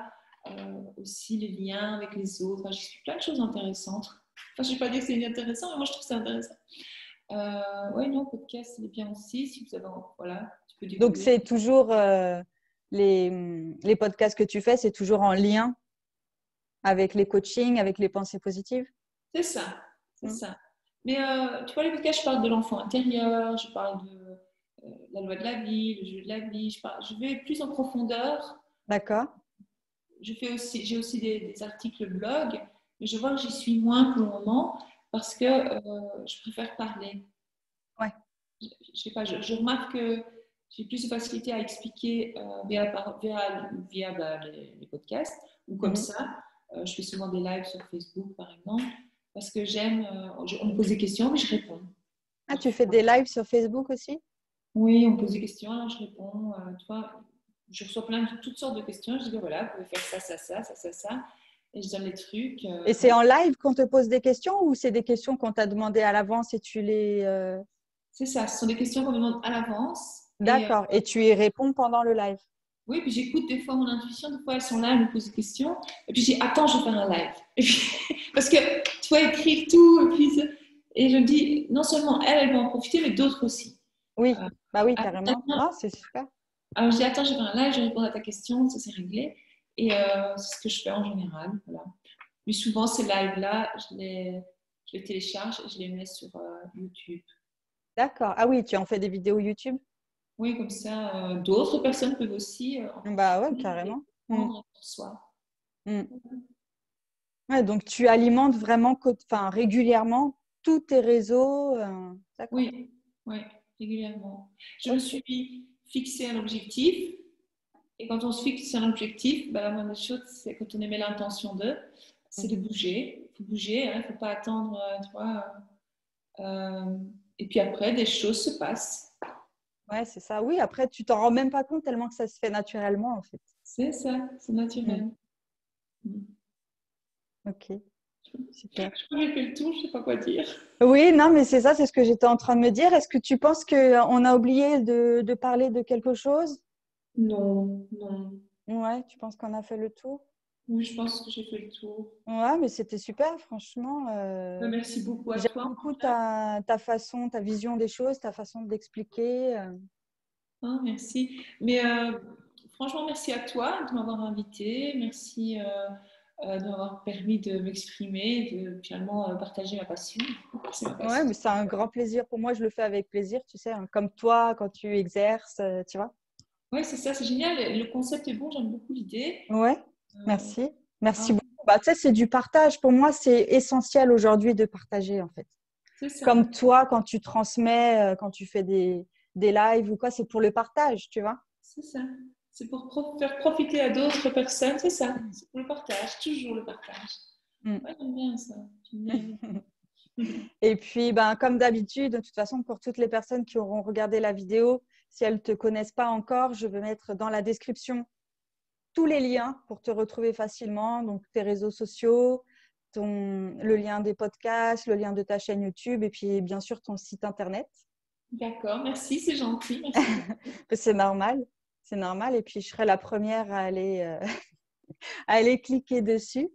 B: aussi les liens avec les autres. Enfin, j'explique plein de choses intéressantes. Enfin, je ne vais pas dire que c'est intéressant, mais moi je trouve ça intéressant. Ouais, non, podcast, c'est bien aussi. Si vous avez, voilà, tu peux
A: Donc,
B: découvrir.
A: c'est toujours les podcasts que tu fais, c'est toujours en lien avec les coachings, avec les pensées positives.
B: C'est ça, c'est
A: Mm.
B: ça. Mais tu vois, les podcasts, je parle de l'enfant intérieur, je parle la loi de la vie, le jeu de la vie. Je vais plus en profondeur.
A: D'accord.
B: J'ai aussi des articles blog, mais je vois que j'y suis moins pour le moment parce que je préfère parler.
A: Ouais.
B: Je sais pas, je remarque que j'ai plus de facilité à expliquer via les podcasts ou comme
A: Mhm.
B: ça. Je fais souvent des lives sur Facebook, par exemple, parce que j'aime. On me pose des questions, mais je réponds.
A: Ah, tu fais des lives sur Facebook aussi?
B: Oui, on me pose des questions, alors je réponds. Tu vois, je reçois toutes sortes de questions. Je dis, ben voilà, vous pouvez faire ça. Et je donne les trucs.
A: Et c'est en live qu'on te pose des questions ou c'est des questions qu'on t'a demandé à l'avance et tu les…
B: C'est ça, ce sont des questions qu'on me demande à l'avance. Et
A: D'accord. Et tu y réponds pendant le live?
B: oui, puis j'écoute des fois mon intuition, des fois elles sont là, elles me posent des questions. Et puis je dis, attends, je vais faire un live. Et puis, parce que tu vas écrire tout. Et je me dis, non seulement elle va en profiter, mais d'autres aussi.
A: Oui.
B: Euh,
A: Bah oui, carrément.
B: attends,
A: Ah, c'est super.
B: alors je dis, attends, je vais faire un live, je vais répondre à ta question, ça c'est réglé. Et c'est ce que je fais en général. Voilà. Mais souvent, ces lives-là, je les télécharge et je les mets sur YouTube.
A: D'accord. Ah oui, tu en fais des vidéos YouTube?
B: Oui, comme ça, d'autres personnes peuvent aussi en
A: Bah ouais,
B: profiter et
A: carrément. Mm.
B: prendre pour soi.
A: Mm. Ouais, donc tu alimentes vraiment enfin, régulièrement tous tes réseaux. D'accord.
B: Oui, oui, régulièrement. Je me
A: Ok.
B: suis fixé un objectif. Et quand on se fixe un objectif, ben, la moindre des choses, c'est quand on émet l'intention de, c'est
A: Mm.
B: de bouger. Il faut bouger, il ne faut pas attendre, tu vois. Et puis après, des choses se passent.
A: Ouais, c'est ça. Oui, après, tu t'en rends même pas compte tellement que ça se fait naturellement, en fait.
B: C'est ça, c'est
A: Mm.
B: naturel. Mm.
A: Ok, super.
B: Je crois que j'ai fait le tour, je ne sais pas quoi dire.
A: Oui, non, mais c'est ça, c'est ce que j'étais en train de me dire. Est-ce que tu penses qu'on a oublié de parler de quelque chose?
B: Non, non.
A: Ouais, tu penses qu'on a fait le tour?
B: Oui, je pense que j'ai fait le tour.
A: Ouais, mais c'était super, franchement.
B: Ben, merci beaucoup à
A: J'aime
B: toi.
A: beaucoup ta façon, ta vision des choses, ta façon d'expliquer.
B: Hein, merci. Mais franchement, merci à toi de m'avoir invité. Merci de m'avoir permis de m'exprimer, de finalement partager ma passion. C'est ma
A: Ouais,
B: passion.
A: mais c'est un grand plaisir pour moi. Je le fais avec plaisir, tu sais, hein, comme toi quand tu exerces, tu vois.
B: Ouais, c'est ça, c'est génial. Le concept est bon, j'aime beaucoup l'idée.
A: Ouais,
B: Euh,
A: merci. Merci
B: hein,
A: beaucoup. Bah, tu sais, c'est du partage. Pour moi, c'est essentiel aujourd'hui de partager, en fait.
B: c'est ça,
A: Comme toi, quand tu transmets, quand tu fais des lives ou quoi, c'est pour le partage, tu vois.
B: c'est ça. C'est pour faire profiter à d'autres personnes, c'est ça. C'est pour le partage, toujours le partage.
A: Mm.
B: Ouais, j'aime bien ça. J'aime bien.
A: Et puis, ben, comme d'habitude, de toute façon, pour toutes les personnes qui auront regardé la vidéo, si elles ne te connaissent pas encore, je vais mettre dans la description tous les liens pour te retrouver facilement. Donc, tes réseaux sociaux, le lien des podcasts, le lien de ta chaîne YouTube et puis, bien sûr, ton site Internet.
B: D'accord, merci, c'est gentil. Merci beaucoup.
A: C'est normal. C'est normal. Et puis, je serai la première à aller cliquer dessus.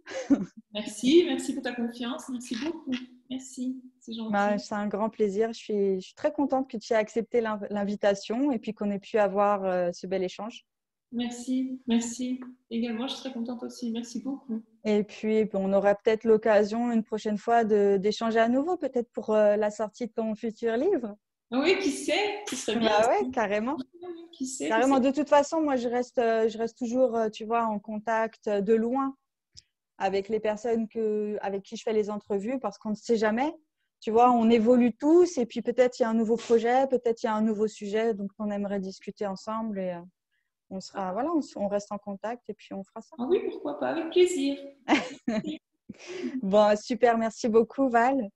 B: Merci, merci pour ta confiance. Merci beaucoup. Merci, c'est
A: Ben,
B: gentil.
A: c'est un grand plaisir. Je suis très contente que tu aies accepté l'invitation et puis qu'on ait pu avoir ce bel échange.
B: Merci, merci. Également, je suis très contente aussi. Merci beaucoup.
A: Et puis, on aura peut-être l'occasion une prochaine fois d'échanger à nouveau, peut-être pour la sortie de ton futur livre.
B: Ah oui, qui sait? Ce serait bien
A: Bah ouais,
B: ça.
A: carrément.
B: Qui sait, qui
A: Carrément.
B: sait.
A: De toute façon, moi, je reste toujours, tu vois, en contact de loin avec les personnes avec qui je fais les entrevues parce qu'on ne sait jamais. Tu vois, on évolue tous et puis peut-être il y a un nouveau projet, peut-être il y a un nouveau sujet donc on aimerait discuter ensemble et on sera, voilà, on reste en contact et puis on fera ça.
B: Ah oui, pourquoi pas, avec plaisir.
A: Bon, super, merci beaucoup Val.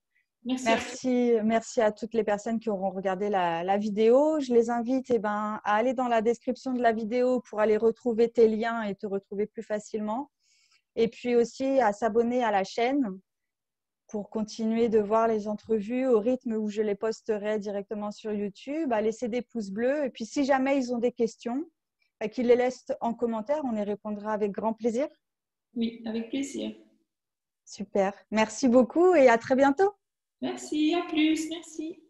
B: Merci à toi.
A: Merci à toutes les personnes qui auront regardé la vidéo. Je les invite à aller dans la description de la vidéo pour aller retrouver tes liens et te retrouver plus facilement. Et puis aussi à s'abonner à la chaîne pour continuer de voir les entrevues au rythme où je les posterai directement sur YouTube, à laisser des pouces bleus. Et puis si jamais ils ont des questions, qu'ils les laissent en commentaire, on y répondra avec grand plaisir.
B: Oui, avec plaisir.
A: Super. Merci beaucoup et à très bientôt.
B: Merci, à plus, merci.